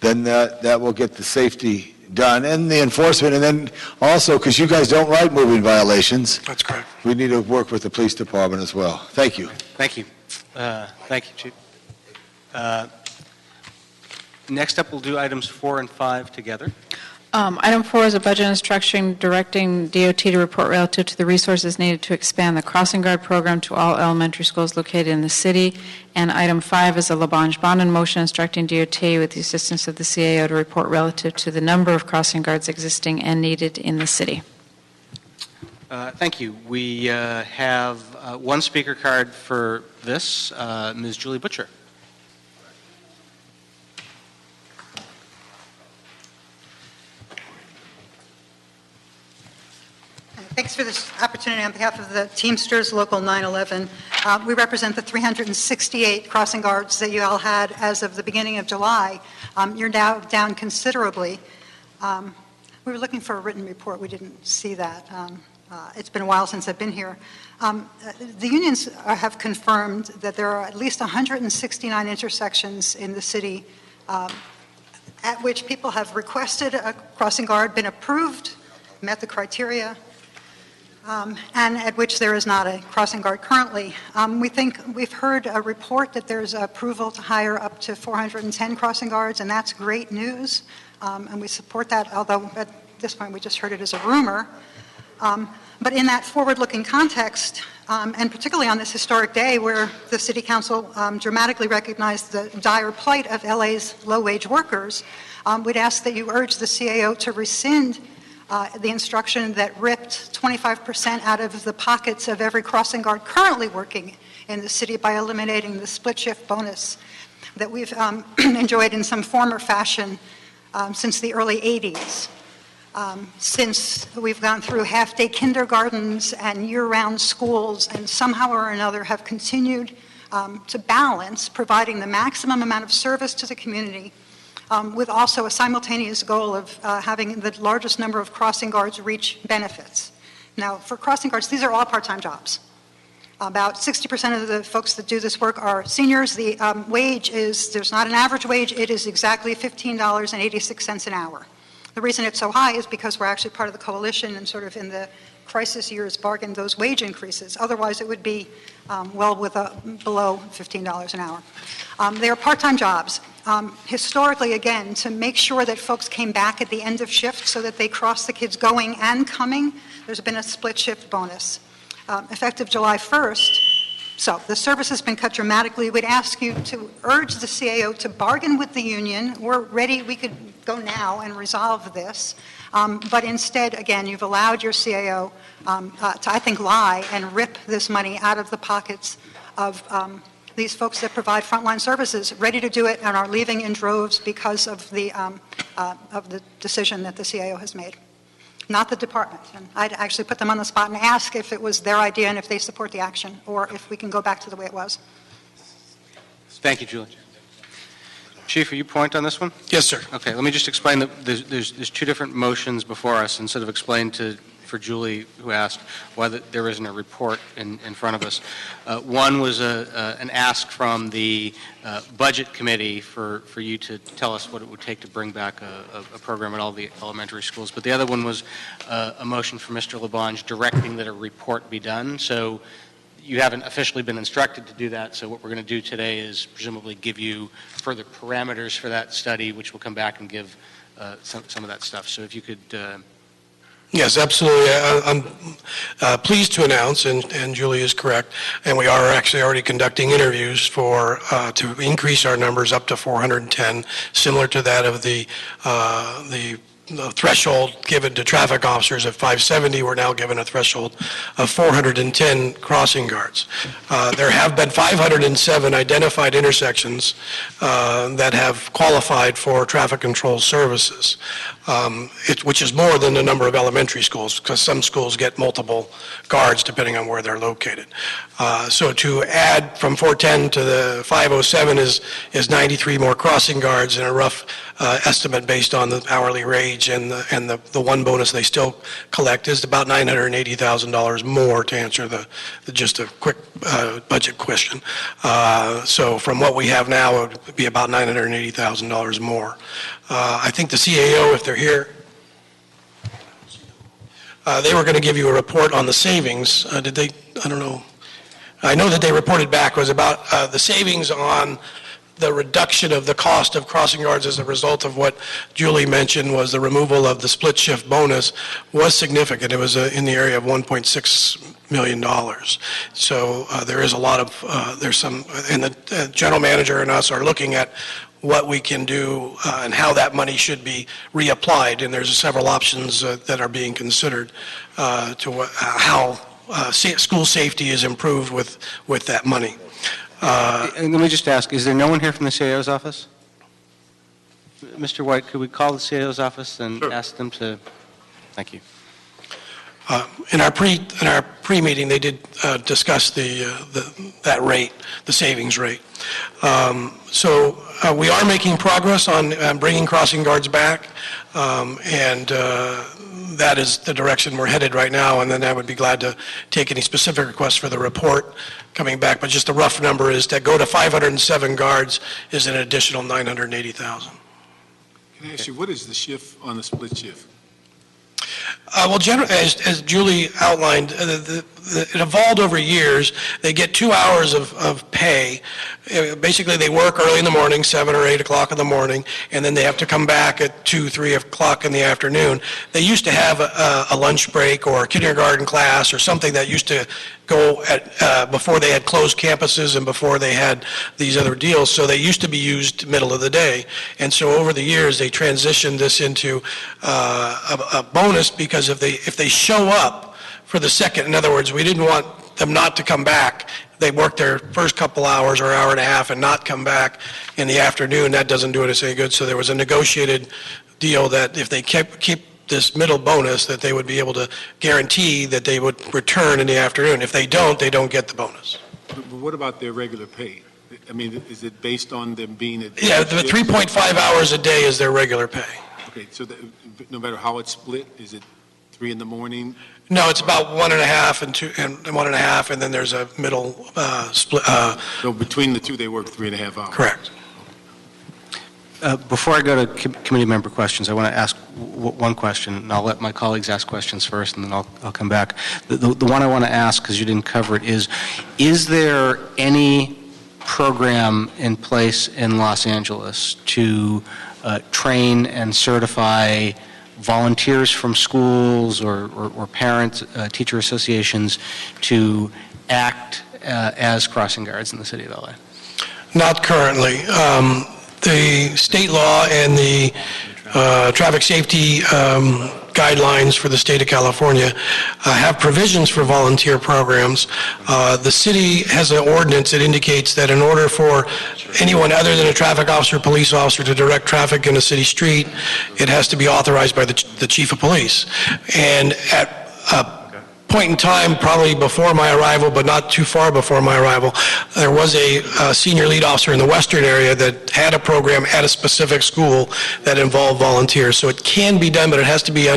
then that will get the safety done and the enforcement. And then also, because you guys don't write moving violations, That's correct. we need to work with the police department as well. Thank you. Thank you. Thank you, Chief. Next up, we'll do items 4 and 5 together. Item 4 is a budget instruction directing DOT to report relative to the resources needed to expand the crossing guard program to all elementary schools located in the city. And item 5 is a Labange bond in motion instructing DOT with the assistance of the CAO to report relative to the number of crossing guards existing and needed in the city. Thank you. We have one speaker card for this, Ms. Julie Butcher. Thanks for this opportunity on behalf of the Teamsters Local 911. We represent the 368 crossing guards that you all had as of the beginning of July. You're now down considerably. We were looking for a written report. We didn't see that. It's been a while since I've been here. The unions have confirmed that there are at least 169 intersections in the city at which people have requested a crossing guard, been approved, met the criteria, and at which there is not a crossing guard currently. We've heard a report that there's approval to hire up to 410 crossing guards, and that's great news, and we support that, although at this point we just heard it as a rumor. But in that forward-looking context, and particularly on this historic day where the City Council dramatically recognized the dire plight of LA's low-wage workers, we'd ask that you urge the CAO to rescind the instruction that ripped 25% out of the pockets of every crossing guard currently working in the city by eliminating the split shift bonus that we've enjoyed in some form or fashion since the early 80s. Since we've gone through half-day kindergartens and year-round schools and somehow or another have continued to balance providing the maximum amount of service to the community with also a simultaneous goal of having the largest number of crossing guards reach benefits. Now, for crossing guards, these are all part-time jobs. About 60% of the folks that do this work are seniors. The wage is, there's not an average wage, it is exactly $15.86 an hour. The reason it's so high is because we're actually part of the coalition and sort of in the crisis years bargained those wage increases. Otherwise, it would be below $15 an hour. They are part-time jobs. Historically, again, to make sure that folks came back at the end of shift so that they cross the kids going and coming, there's been a split shift bonus. Effective July 1st, So the service has been cut dramatically. We'd ask you to urge the CAO to bargain with the union. We're ready. We could go now and resolve this. But instead, again, you've allowed your CAO to, I think, lie and rip this money out of the pockets of these folks that provide frontline services, ready to do it and are leaving in droves because of the decision that the CAO has made. Not the department. And I'd actually put them on the spot and ask if it was their idea and if they support the action, or if we can go back to the way it was. Thank you, Julie. Chief, are you point on this one? Yes, sir. Okay, let me just explain that there's two different motions before us, and sort of explain for Julie, who asked why there isn't a report in front of us. One was an ask from the Budget Committee for you to tell us what it would take to bring back a program at all the elementary schools. But the other one was a motion from Mr. Labange directing that a report be done. So you haven't officially been instructed to do that, so what we're going to do today is presumably give you further parameters for that study, which will come back and give some of that stuff. So if you could... Yes, absolutely. I'm pleased to announce, and Julie is correct, and we are actually already conducting interviews to increase our numbers up to 410, similar to that of the threshold given to traffic officers at 570. We're now given a threshold of 410 crossing guards. There have been 507 identified intersections that have qualified for traffic control services, which is more than the number of elementary schools, because some schools get multiple guards depending on where they're located. So to add from 410 to the 507 is 93 more crossing guards, and a rough estimate based on the hourly wage and the one bonus they still collect is about $980,000 more, to answer just a quick budget question. So from what we have now, it would be about $980,000 more. I think the CAO, if they're here, they were going to give you a report on the savings. Did they? I don't know. I know that they reported back was about the savings on the reduction of the cost of crossing guards as a result of what Julie mentioned was the removal of the split shift bonus was significant. It was in the area of $1.6 million. So there is a lot of, there's some, and the general manager and us are looking at what we can do and how that money should be reapplied. And there's several options that are being considered to how school safety is improved with that money. And let me just ask, is there no one here from the CAO's office? Mr. White, could we call the CAO's office and ask them to... Thank you. In our pre-meeting, they did discuss that rate, the savings rate. So we are making progress on bringing crossing guards back, and that is the direction we're headed right now, and then I would be glad to take any specific requests for the report coming back, but just a rough number is to go to 507 guards is an additional $980,000. Can I ask you, what is the shift on the split shift? Well, as Julie outlined, it evolved over years. They get 2 hours of pay. Basically, they work early in the morning, 7 or 8 o'clock in the morning, and then they have to come back at 2, 3 o'clock in the afternoon. They used to have a lunch break or a kindergarten class or something that used to go at before they had closed campuses and before they had these other deals. So they used to be used middle of the day. And so over the years, they transitioned this into a bonus, because if they show up for the second, in other words, we didn't want them not to come back. They work their first couple hours or hour and a half and not come back in the afternoon. That doesn't do us any good. So there was a negotiated deal that if they keep this middle bonus, that they would be able to guarantee that they would return in the afternoon. If they don't get the bonus. But what about their regular pay? I mean, is it based on them being at... Yeah, the 3.5 hours a day is their regular pay. Okay, so no matter how it's split, is it 3 in the morning? No, it's about 1.5 and 2 and 1.5, and then there's a middle split. So between the two, they work 3.5 hours? Correct. Before I go to committee member questions, I want to ask one question, and I'll let my colleagues ask questions first, and then I'll come back. The one I want to ask, because you didn't cover it, is there any program in place in Los Angeles to train and certify volunteers from schools or parent teacher associations to act as crossing guards in the city of LA? Not currently. The state law and the traffic safety guidelines for the state of California have provisions for volunteer programs. The city has an ordinance that indicates that in order for anyone other than a traffic officer, police officer to direct traffic in a city street, it has to be authorized by the chief of police. And at a point in time, probably before my arrival, but not too far before my arrival, there was a senior lead officer in the western area that had a program at a specific school that involved volunteers. So it can be done, but it has to be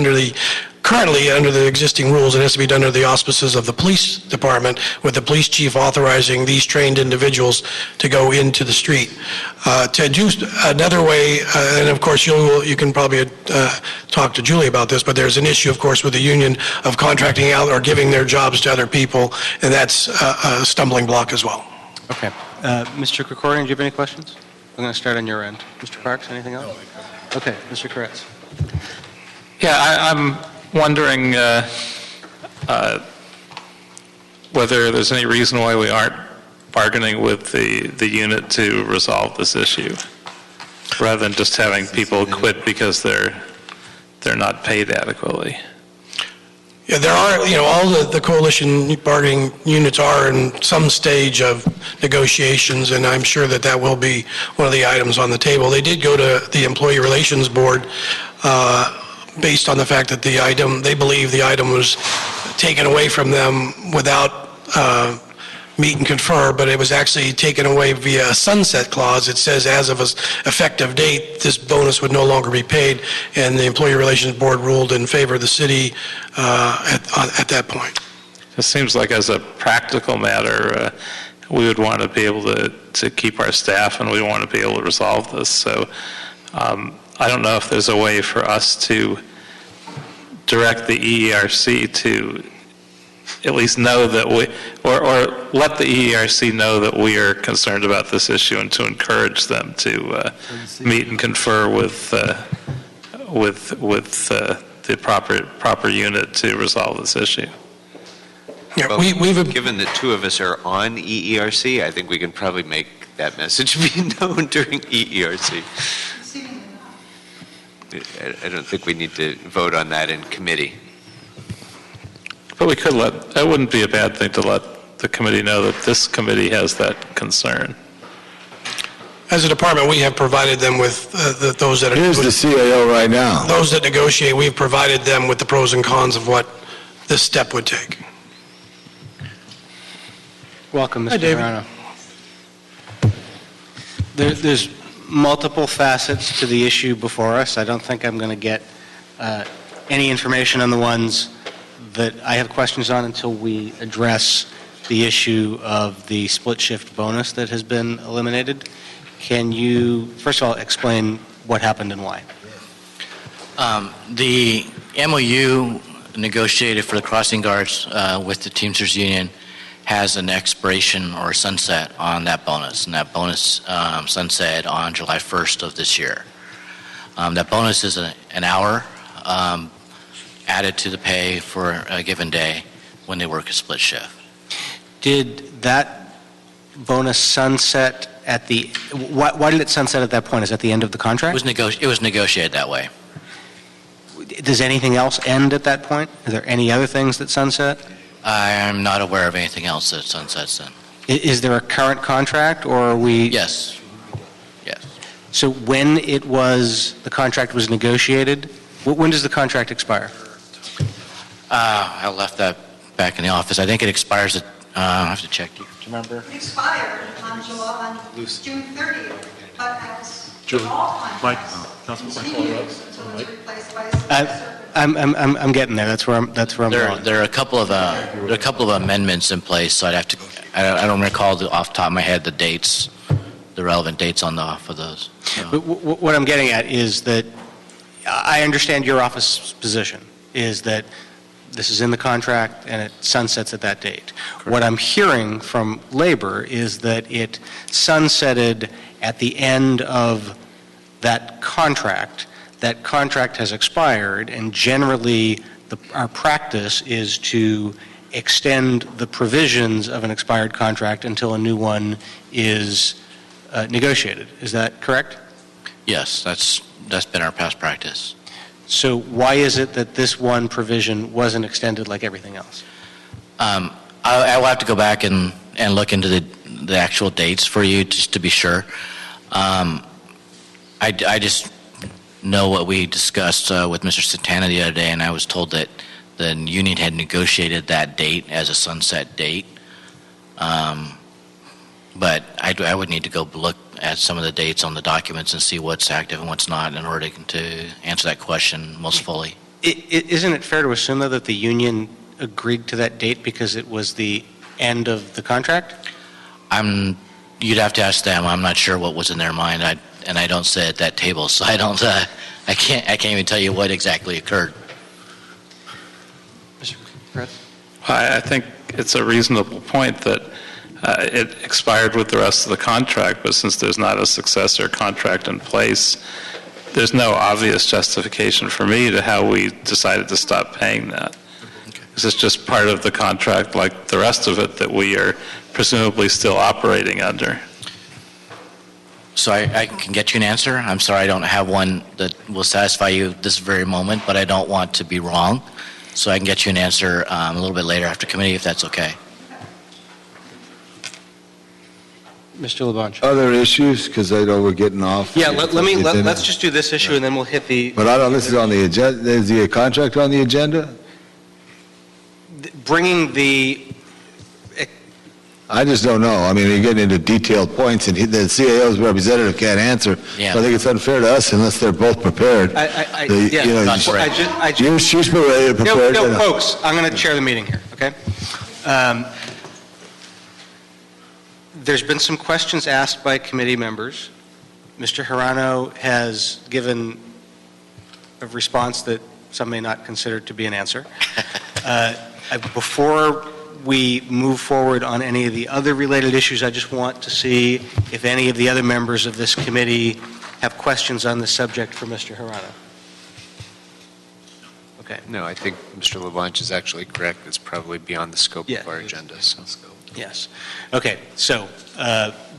currently under the existing rules, it has to be done under the auspices of the police department, with the police chief authorizing these trained individuals to go into the street. To do another way, and of course you can probably talk to Julie about this, but there's an issue, of course, with the union of contracting out or giving their jobs to other people, and that's a stumbling block as well. Okay. Mr. Krikorian, do you have any questions? I'm going to start on your end. Mr. Parks, anything else? Okay, Mr. Koretz. Yeah, I'm wondering whether there's any reason why we aren't bargaining with the unit to resolve this issue, rather than just having people quit because they're not paid adequately. Yeah, there are, all the coalition bargaining units are in some stage of negotiations, and I'm sure that will be one of the items on the table. They did go to the Employee Relations Board based on the fact that they believe the item was taken away from them without meet and confer, but it was actually taken away via a sunset clause. It says as of an effective date, this bonus would no longer be paid, and the Employee Relations Board ruled in favor of the city at that point. It seems like as a practical matter, we would want to be able to keep our staff, and we want to be able to resolve this. So I don't know if there's a way for us to direct the EERC to at least know that or let the EERC know that we are concerned about this issue, and to encourage them to meet and confer with the proper unit to resolve this issue. Yeah, well, given that two of us are on EERC, I think we can probably make that message be known during EERC. I don't think we need to vote on that in committee. But we could it wouldn't be a bad thing to let the committee know that this committee has that concern. As a department, we have provided them with those that are... Here's the CAO right now. Those that negotiate, we've provided them with the pros and cons of what this step would take. Welcome, Mr. Hi, David. Morano. There's multiple facets to the issue before us. I don't think I'm going to get any information on the ones that I have questions on until we address the issue of the split shift bonus that has been eliminated. Can you, first of all, explain what happened and why? The MOU negotiated for the crossing guards with the Teamsters Union has an expiration or sunset on that bonus, and that bonus sunset on July 1st of this year. That bonus is an hour added to the pay for a given day when they work a split shift. Did that bonus sunset at the, why did it sunset at that point? Is that the end of the contract? It was negotiated that way. Does anything else end at that point? Are there any other things that sunset? I am not aware of anything else that sunsets then. Is there a current contract, or are we? Yes. Yes. So when the contract was negotiated, when does the contract expire? I left that back in the office. I think it expires at, I have to check. Do you remember? It expired on June 30th, but as all contracts continues until it's replaced by I'm getting there. That's where I'm going. There are a couple of amendments in place, so I don't recall off the top of my head the relevant dates for those. So. But what I'm getting at is that I understand your office's position is that this is in the contract and it sunsets at that date. Correct. What I'm hearing from labor is that it sunsetted at the end of that contract. That contract has expired, and generally our practice is to extend the provisions of an expired contract until a new one is negotiated. Is that correct? Yes, that's been our past practice. So why is it that this one provision wasn't extended like everything else? I will have to go back and look into the actual dates for you just to be sure. I just know what we discussed with Mr. Santana the other day, and I was told that the union had negotiated that date as a sunset date. But I would need to go look at some of the dates on the documents and see what's active and what's not in order to answer that question most fully. Isn't it fair to assume, though, that the union agreed to that date because it was the end of the contract? You'd have to ask them. I'm not sure what was in their mind, and I don't sit at that table, so I can't even tell you what exactly occurred. Mr. Perez? I think it's a reasonable point that it expired with the rest of the contract, but since there's not a successor contract in place, there's no obvious justification for me to how we decided to stop paying that. This is just part of the contract, like the rest of it, that we are presumably still operating under. So I can get you an answer. I'm sorry I don't have one that will satisfy you this very moment, but I don't want to be wrong. So I can get you an answer a little bit later after committee, if that's okay. Mr. LaBonge? Other issues, because I know we're getting off. Yeah, let's just do this issue and then we'll hit the... But I don't, this is on the agenda, is the contract on the agenda? Bringing the... I just don't know. I mean, you're getting into detailed points, and the CAO's representative can't answer. Yeah. So I think it's unfair to us unless they're both prepared. She's prepared. No, folks, I'm going to chair the meeting here, okay? There's been some questions asked by committee members. Mr. Hirano has given a response that some may not consider to be an answer. Before we move forward on any of the other related issues, I just want to see if any of the other members of this committee have questions on the subject for Mr. Hirano. Okay. No, I think Mr. LaBonge is actually correct. It's probably beyond the scope of our agenda. So. Yes. Okay. So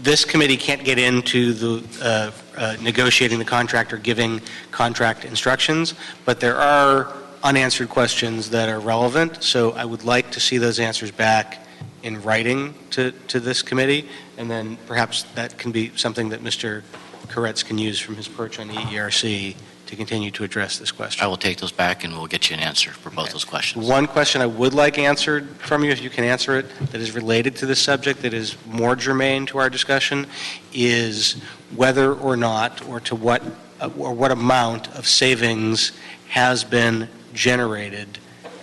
this committee can't get into the negotiating the contract or giving contract instructions, but there are unanswered questions that are relevant. So I would like to see those answers back in writing to this committee, and then perhaps that can be something that Mr. Koretz can use from his perch on EERC to continue to address this question. I will take those back and we'll get you an answer for both those questions. One question I would like answered from you, if you can answer it, that is related to this subject, that is more germane to our discussion, is whether or not, or to what amount of savings has been generated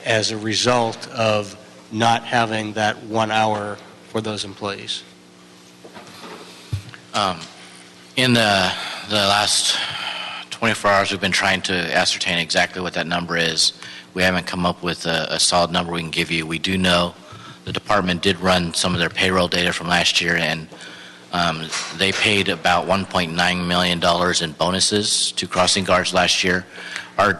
as a result of not having that 1 hour for those employees. In the last 24 hours, we've been trying to ascertain exactly what that number is. We haven't come up with a solid number we can give you. We do know the department did run some of their payroll data from last year, and they paid about $1.9 million in bonuses to crossing guards last year. Our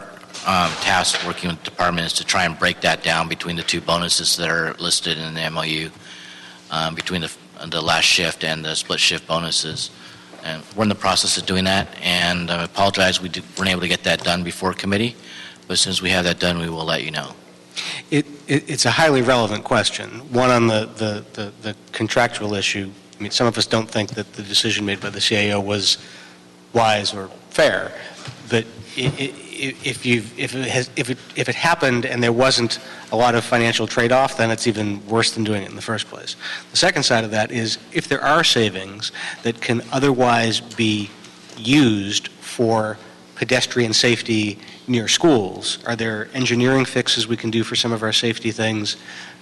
task working with the department is to try and break that down between the two bonuses that are listed in the MOU, between the last shift and the split shift bonuses. And we're in the process of doing that, and I apologize we weren't able to get that done before committee, but as soon as we have that done, we will let you know. It's a highly relevant question. One on the contractual issue. I mean, some of us don't think that the decision made by the CAO was wise or fair, but if it happened and there wasn't a lot of financial trade-off, then it's even worse than doing it in the first place. The second side of that is if there are savings that can otherwise be used for pedestrian safety near schools, are there engineering fixes we can do for some of our safety things?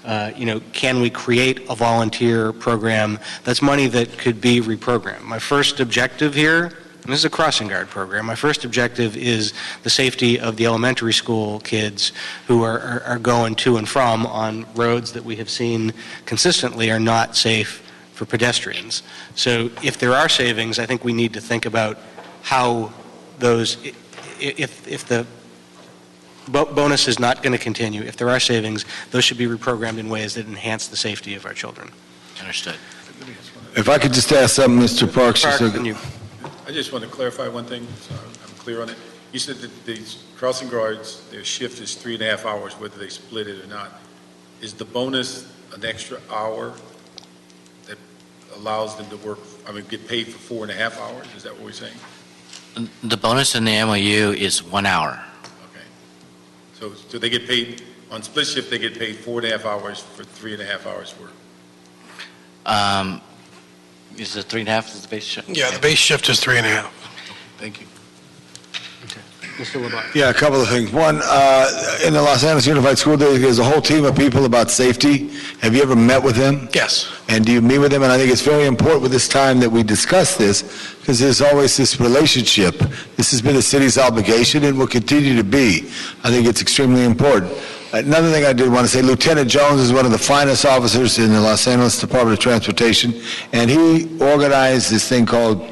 Can we create a volunteer program? That's money that could be reprogrammed. My first objective here, and this is a crossing guard program, my first objective is the safety of the elementary school kids who are going to and from on roads that we have seen consistently are not safe for pedestrians. So if there are savings, I think we need to think about how those, if the bonus is not going to continue. If there are savings, those should be reprogrammed in ways that enhance the safety of our children. Understood. If I could just ask something, Mr. Parks. Park, and you. I just want to clarify one thing, so I'm clear on it. You said that these crossing guards, their shift is 3.5 hours, whether they split it or not. Is the bonus an extra hour that allows them to work, get paid for 4.5 hours? Is that what we're saying? The bonus in the MOU is 1 hour. Okay. So they get paid, on split shift, they get paid 4.5 hours for 3.5 hours work? Is it 3.5 is the base shift? Yeah, the base shift is 3.5. Thank you. Mr. Labat. Yeah, a couple of things. One, in the Los Angeles Unified School District, there's a whole team of people about safety. Have you ever met with them? Yes. And do you meet with them? And I think it's very important with this time that we discuss this, because there's always this relationship. This has been the city's obligation and will continue to be. I think it's extremely important. Another thing I did want to say, Lieutenant Jones is one of the finest officers in the Los Angeles Department of Transportation, and he organized this thing called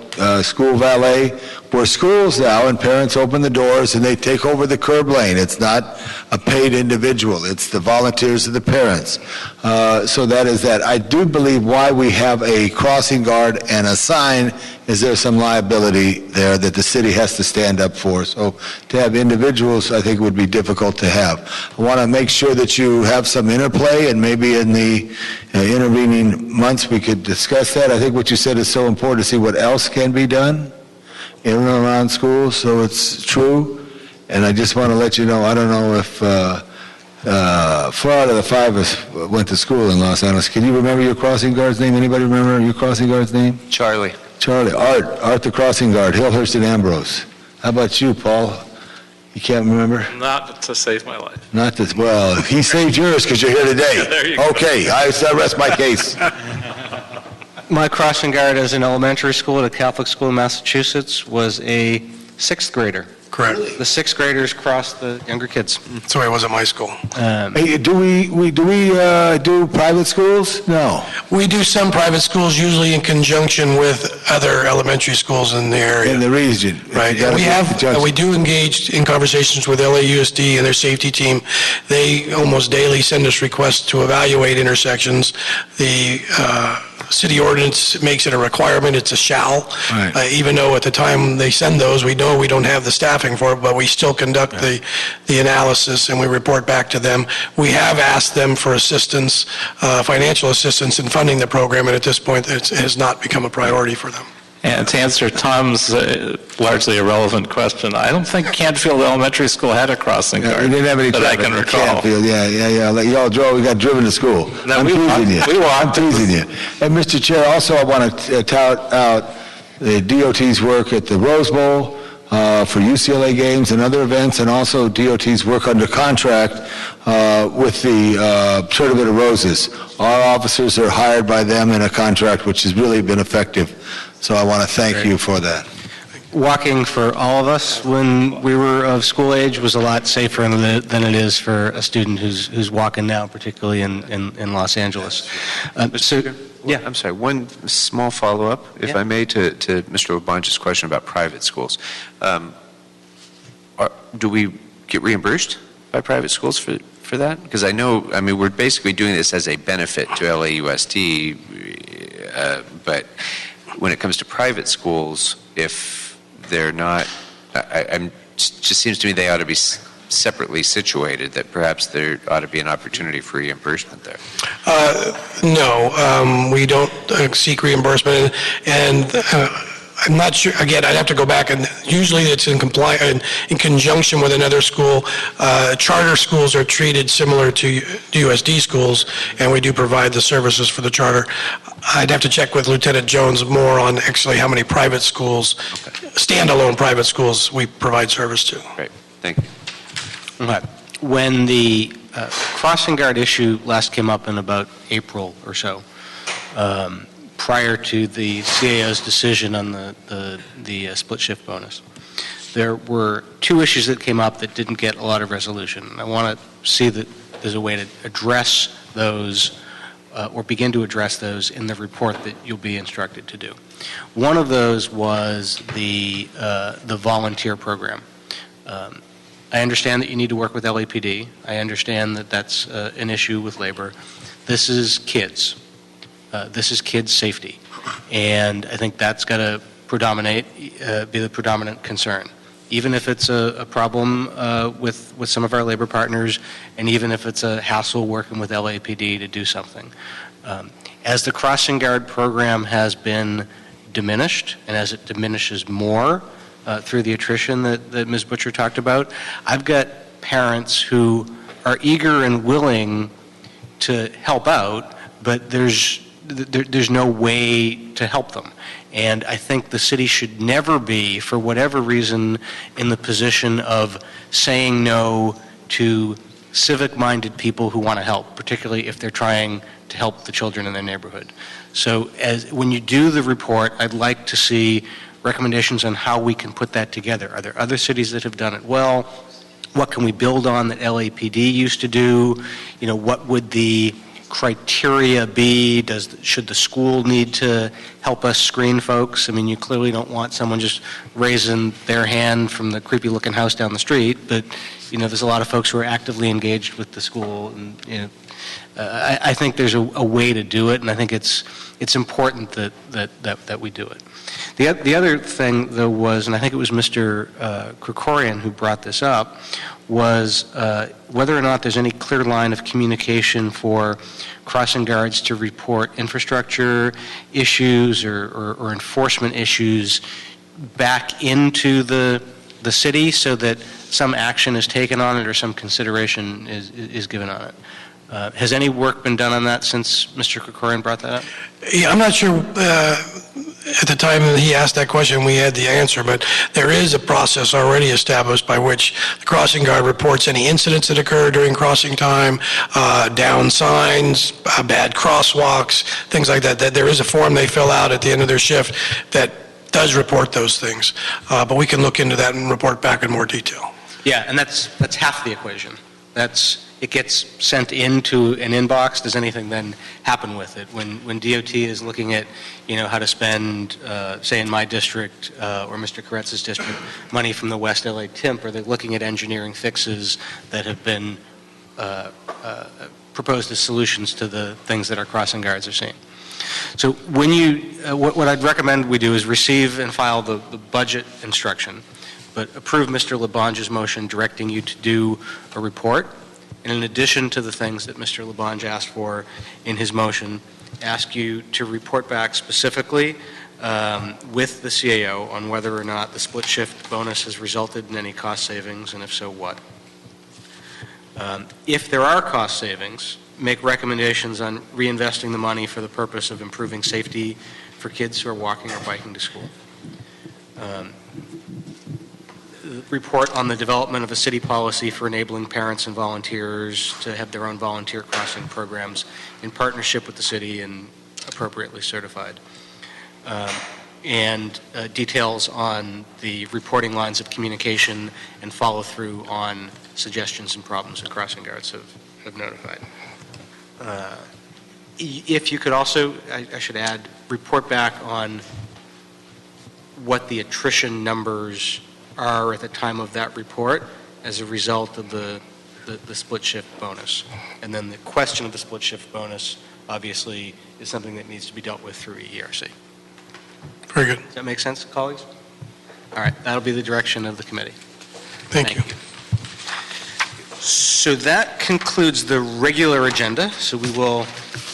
School Valet, where schools now and parents open the doors and they take over the curb lane. It's not a paid individual. It's the volunteers of the parents. So that is that. I do believe why we have a crossing guard and a sign is there's some liability there that the city has to stand up for. So to have individuals, I think, would be difficult to have. I want to make sure that you have some interplay, and maybe in the intervening months we could discuss that. I think what you said is so important to see what else can be done in and around schools, so it's true. And I just want to let you know, I don't know if 4 out of the 5 of us went to school in Los Angeles. Can you remember your crossing guard's name? Anybody remember your crossing guard's name? Charlie. Art the crossing guard, Hillhurst and Ambrose. How about you, Paul? You can't remember? Not to save my life. Not this, well, he saved yours because you're here today. There you go. Okay, I rest my case. My crossing guard as an elementary school at a Catholic school in Massachusetts was a 6th grader. Correct. The 6th graders crossed the younger kids. That's the way it was at my school. Hey, do we do private schools? No. We do some private schools, usually in conjunction with other elementary schools in the area. In the region. Right. You gotta We do engage in conversations with LAUSD and their safety team. They almost daily send us requests to evaluate intersections. The city ordinance makes it a requirement, it's a shall. Right. Even though at the time they send those, we know we don't have the staffing for it, but we still conduct the analysis and we report back to them. We have asked them for assistance, financial assistance in funding the program, and at this point it has not become a priority for them. And to answer Tom's largely irrelevant question, I don't think Canfield Elementary School had a crossing guard We didn't have any that I traffic can in recall. Canfield. Yeah. Like y'all drove, we got driven to school. No, I'm we teasing walked. you. We walked. I'm teasing you. And Mr. Chair, also I want to tout out the DOT's work at the Rose Bowl for UCLA games and other events, and also DOT's work under contract with the Tournament of Roses. Our officers are hired by them in a contract which has really been effective. So I want to thank you for that. Walking for all of us when we were of school age was a lot safer than it is for a student who's walking now, particularly in Los Angeles. Yeah, I'm sorry. One small follow-up, if I may, to Mr. Labange's question about private schools. Do we get reimbursed by private schools for that? Because we're basically doing this as a benefit to LAUSD, but when it comes to private schools, if they're not, it just seems to me they ought to be separately situated, that perhaps there ought to be an opportunity for reimbursement there. No, we don't seek reimbursement, and I'm not sure, again, I'd have to go back, and usually it's in conjunction with another school. Charter schools are treated similar to USD schools, and we do provide the services for the charter. I'd have to check with Lieutenant Jones more on actually how many private schools, standalone private schools, we provide service to. Great, thank you. Okay. When the crossing guard issue last came up in about April or so, prior to the CAO's decision on the split shift bonus, there were 2 issues that came up that didn't get a lot of resolution. I want to see that there's a way to address those or begin to address those in the report that you'll be instructed to do. One of those was the volunteer program. I understand that you need to work with LAPD. I understand that that's an issue with labor. This is kids. This is kids' safety. And I think that's got to be the predominant concern. Even if it's a problem with some of our labor partners, and even if it's a hassle working with LAPD to do something. As the crossing guard program has been diminished, and as it diminishes more through the attrition that Ms. Butcher talked about, I've got parents who are eager and willing to help out, but there's no way to help them. And I think the city should never be, for whatever reason, in the position of saying no to civic-minded people who want to help, particularly if they're trying to help the children in their neighborhood. So when you do the report, I'd like to see recommendations on how we can put that together. Are there other cities that have done it well? What can we build on that LAPD used to do? You know, what would the criteria be? Should the school need to help us screen folks? I mean, you clearly don't want someone just raising their hand from the creepy-looking house down the street, but, you know, there's a lot of folks who are actively engaged with the school, and, you know, I think there's a way to do it, and I think it's important that we do it. The other thing, though, was, and I think it was Mr. Krikorian who brought this up, was whether or not there's any clear line of communication for crossing guards to report infrastructure issues or enforcement issues back into the city so that some action is taken on it or some consideration is given on it. Has any work been done on that since Mr. Krikorian brought that up? Yeah, I'm not sure at the time that he asked that question we had the answer, but there is a process already established by which the crossing guard reports any incidents that occur during crossing time, down signs, bad crosswalks, things like that. There is a form they fill out at the end of their shift that does report those things. But we can look into that and report back in more detail. Yeah, and that's half the equation. It gets sent into an inbox. Does anything then happen with it? When DOT is looking at, you know, how to spend, say in my district or Mr. Koretz's district, money from the West LA TIMP, or they're looking at engineering fixes that have been proposed as solutions to the things that our crossing guards are seeing. So when what I'd recommend we do is receive and file the budget instruction, but approve Mr. Labange's motion directing you to do a report. And in addition to the things that Mr. Labange asked for in his motion, ask you to report back specifically with the CAO on whether or not the split shift bonus has resulted in any cost savings, and if so, what. If there are cost savings, make recommendations on reinvesting the money for the purpose of improving safety for kids who are walking or biking to school. Report on the development of a city policy for enabling parents and volunteers to have their own volunteer crossing programs in partnership with the city and appropriately certified. And details on the reporting lines of communication and follow through on suggestions and problems that crossing guards have notified. If you could also, I should add, report back on what the attrition numbers are at the time of that report as a result of the split shift bonus. And then the question of the split shift bonus obviously is something that needs to be dealt with through EERC. Very good. Does that make sense, colleagues? All right, that'll be the direction of the committee. Thank you. So that concludes the regular agenda. So we will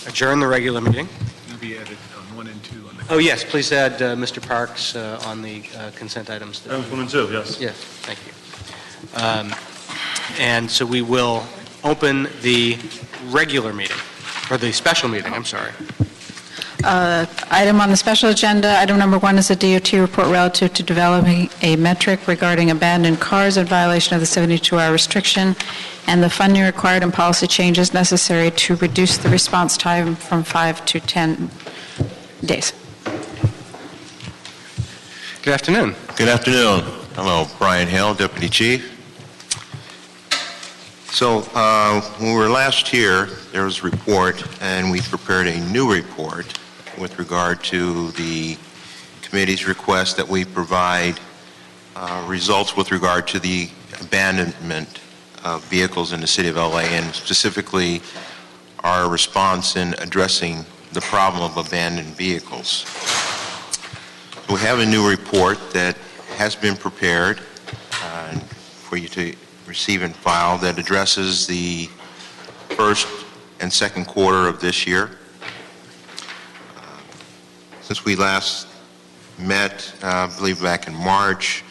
adjourn the regular meeting. It'll be added on 1 and 2 on the... Oh, yes, please add Mr. Parks on the consent items. Items 1 and 2, yes. Yes, thank you. And so we will open the regular meeting, or the special meeting, I'm sorry. Item on the special agenda, item number 1 is a DOT report relative to developing a metric regarding abandoned cars in violation of the 72-hour restriction and the funding required and policy changes necessary to reduce the response time from 5 to 10 days. Good afternoon. Good afternoon. Hello, Brian Hale, Deputy Chief. So when we were last here, there was a report, and we prepared a new report with regard to the committee's request that we provide results with regard to the abandonment of vehicles in the city of LA, and specifically our response in addressing the problem of abandoned vehicles. We have a new report that has been prepared for you to receive and file that addresses the first and second quarter of this year. Since we last met, I believe back in March,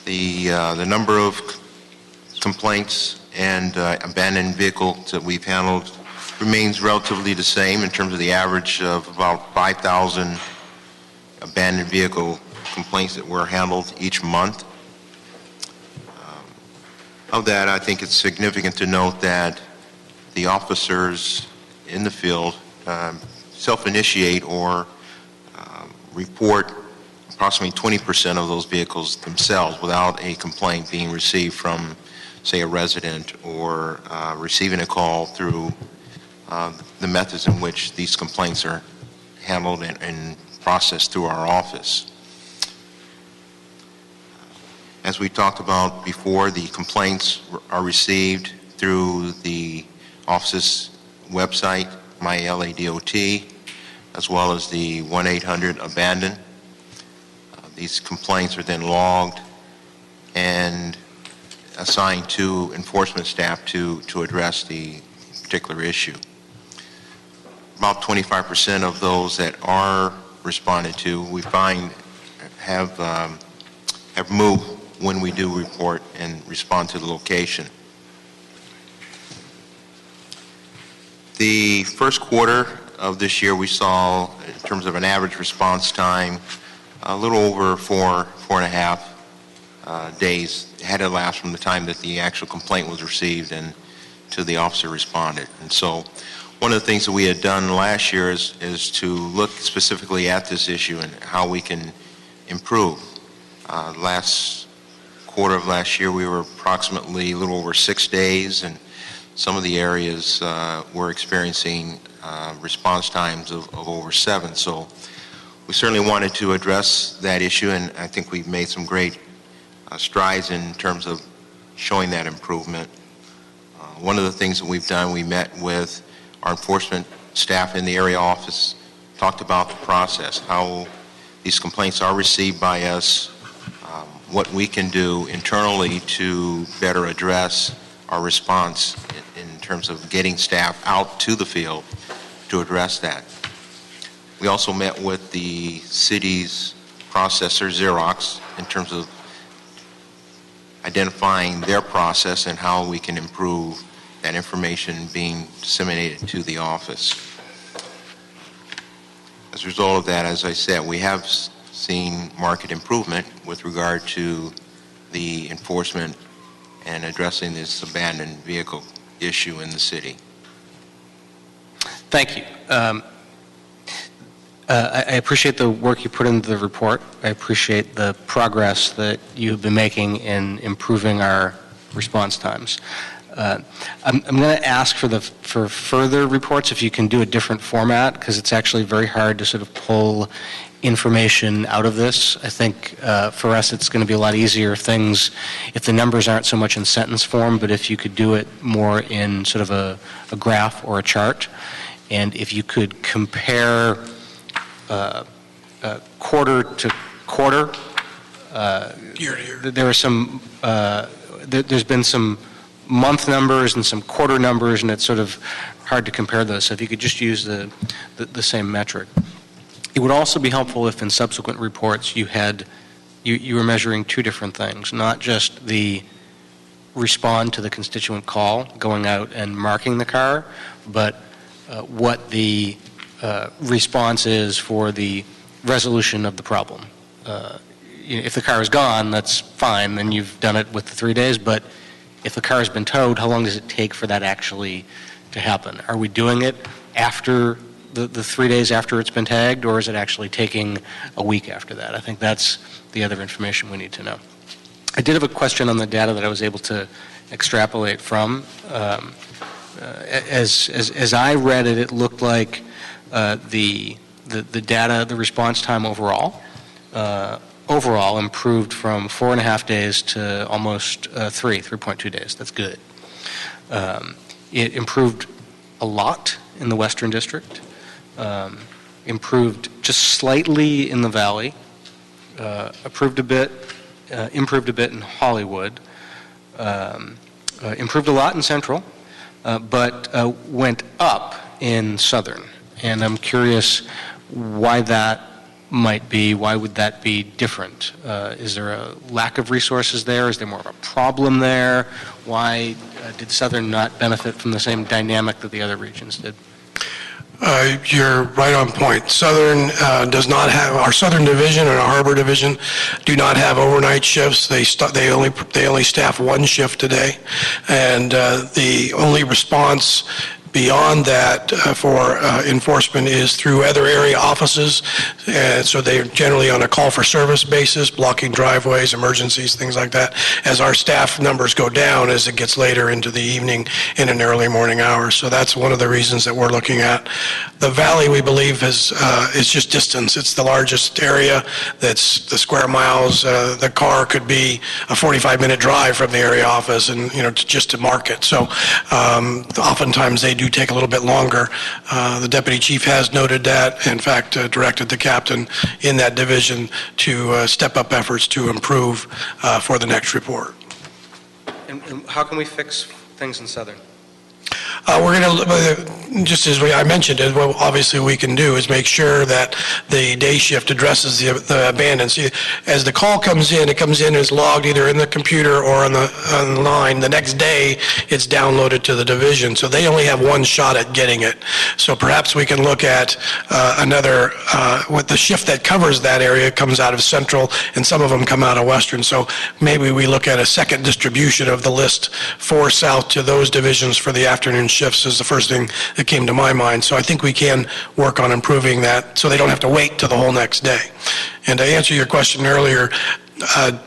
the number of complaints and abandoned vehicles that we've handled remains relatively the same in terms of the average of about 5,000 abandoned vehicle complaints that were handled each month. Of that, I think it's significant to note that the officers in the field self-initiate or report approximately 20% of those vehicles themselves without a complaint being received from, say, a resident or receiving a call through the methods in which these complaints are handled and processed through our office. As we talked about before, the complaints are received through the office's website, MyLADOT, as well as the 1-800-ABANDON. These complaints are then logged and assigned to enforcement staff to address the particular issue. About 25% of those that are responded to, we find have moved when we do report and respond to the location. The first quarter of this year, we saw, in terms of an average response time, a little over four and a half days had elapsed from the time that the actual complaint was received and to the officer responded. And so one of the things that we had done last year is to look specifically at this issue and how we can improve. Last quarter of last year, we were approximately a little over 6 days, and some of the areas were experiencing response times of over 7. So we certainly wanted to address that issue, and I think we've made some great strides in terms of showing that improvement. One of the things that we've done, we met with our enforcement staff in the area office, talked about the process, how these complaints are received by us, what we can do internally to better address our response in terms of getting staff out to the field to address that. We also met with the city's processor, Xerox, in terms of identifying their process and how we can improve that information being disseminated to the office. As a result of that, as I said, we have seen market improvement with regard to the enforcement and addressing this abandoned vehicle issue in the city. Thank you. I appreciate the work you put into the report. I appreciate the progress that you've been making in improving our response times. I'm going to ask for further reports if you can do a different format, because it's actually very hard to sort of pull information out of this. I think for us it's going to be a lot easier if the numbers aren't so much in sentence form, but if you could do it more in sort of a graph or a chart, and if you could compare quarter to quarter. Year to year. There are some. There's been some month numbers and some quarter numbers, and it's sort of hard to compare those. So if you could just use the same metric. It would also be helpful if in subsequent reports you were measuring two different things, not just the respond to the constituent call, going out and marking the car, but what the response is for the resolution of the problem. If the car is gone, that's fine, then you've done it with the 3 days, but if the car has been towed, how long does it take for that actually to happen? Are we doing it after the 3 days after it's been tagged, or is it actually taking a week after that? I think that's the other information we need to know. I did have a question on the data that I was able to extrapolate from. As I read it, it looked like the data, the response time overall, overall improved from 4.5 days to almost 3.2 days. That's good. It improved a lot in the Western District, improved just slightly in the Valley, improved a bit in Hollywood, improved a lot in Central, but went up in Southern. And I'm curious why that might be. Why would that be different? Is there a lack of resources there? Is there more of a problem there? Why did Southern not benefit from the same dynamic that the other regions did? You're right on point. Southern does not have, our Southern Division and our Harbor Division do not have overnight shifts. They only staff one shift today, and the only response beyond that for enforcement is through other area offices. So they're generally on a call for service basis, blocking driveways, emergencies, things like that. As our staff numbers go down as it gets later into the evening and in early morning hours. So that's one of the reasons that we're looking at. The Valley, we believe, is just distance. It's the largest area. That's the square miles. The car could be a 45-minute drive from the area office and, just to market. So oftentimes they do take a little bit longer. The deputy chief has noted that, in fact, directed the captain in that division to step up efforts to improve for the next report. And how can we fix things in Southern? We're going to, just as I mentioned, what obviously we can do is make sure that the day shift addresses the abandoned. See, as the call comes in, it comes in as logged either in the computer or on the line. The next day, it's downloaded to the division, so they only have one shot at getting it. So perhaps we can look at what the shift that covers that area comes out of Central, and some of them come out of Western. So maybe we look at a second distribution of the list for South to those divisions for the afternoon shifts is the first thing that came to my mind. So I think we can work on improving that so they don't have to wait till the whole next day. And to answer your question earlier,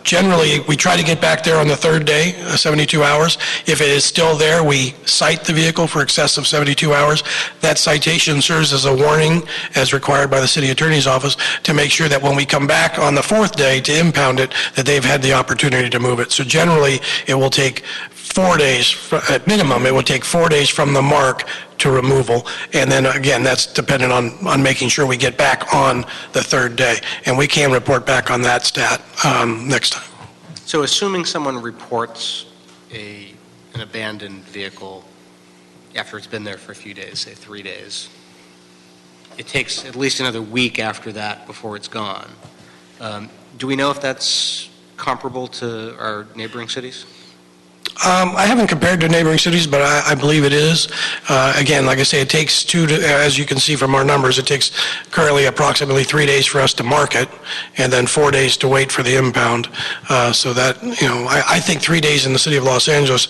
generally, we try to get back there on the third day, 72 hours. If it is still there, we cite the vehicle for excess of 72 hours. That citation serves as a warning, as required by the city attorney's office, to make sure that when we come back on the fourth day to impound it, that they've had the opportunity to move it. So generally, it will take 4 days, at minimum, it will take 4 days from the mark to removal. And then again, that's dependent on making sure we get back on the third day. And we can report back on that stat next time. So assuming someone reports an abandoned vehicle after it's been there for a few days, say 3 days, it takes at least another week after that before it's gone. Do we know if that's comparable to our neighboring cities? I haven't compared to neighboring cities, but I believe it is. Again, like I say, it takes as you can see from our numbers, it takes currently approximately 3 days for us to market, and then 4 days to wait for the impound. So that, I think 3 days in the city of Los Angeles,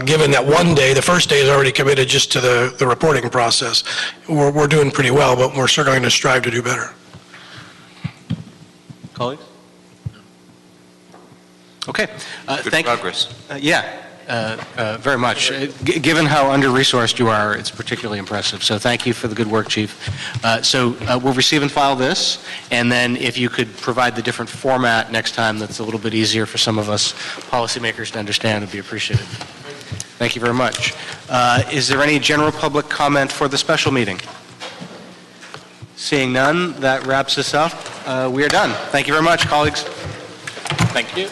given that one day, the first day is already committed just to the reporting process. We're doing pretty well, but we're certainly going to strive to do better. Colleagues? Okay. Good progress. Very much. Given how under-resourced you are, it's particularly impressive. So thank you for the good work, Chief. We'll receive and file this, and then if you could provide the different format next time that's a little bit easier for some of us policymakers to understand, would be appreciated. Thank you very much. Is there any general public comment for the special meeting? Seeing none, that wraps us up. We are done. Thank you very much, colleagues. Thank you.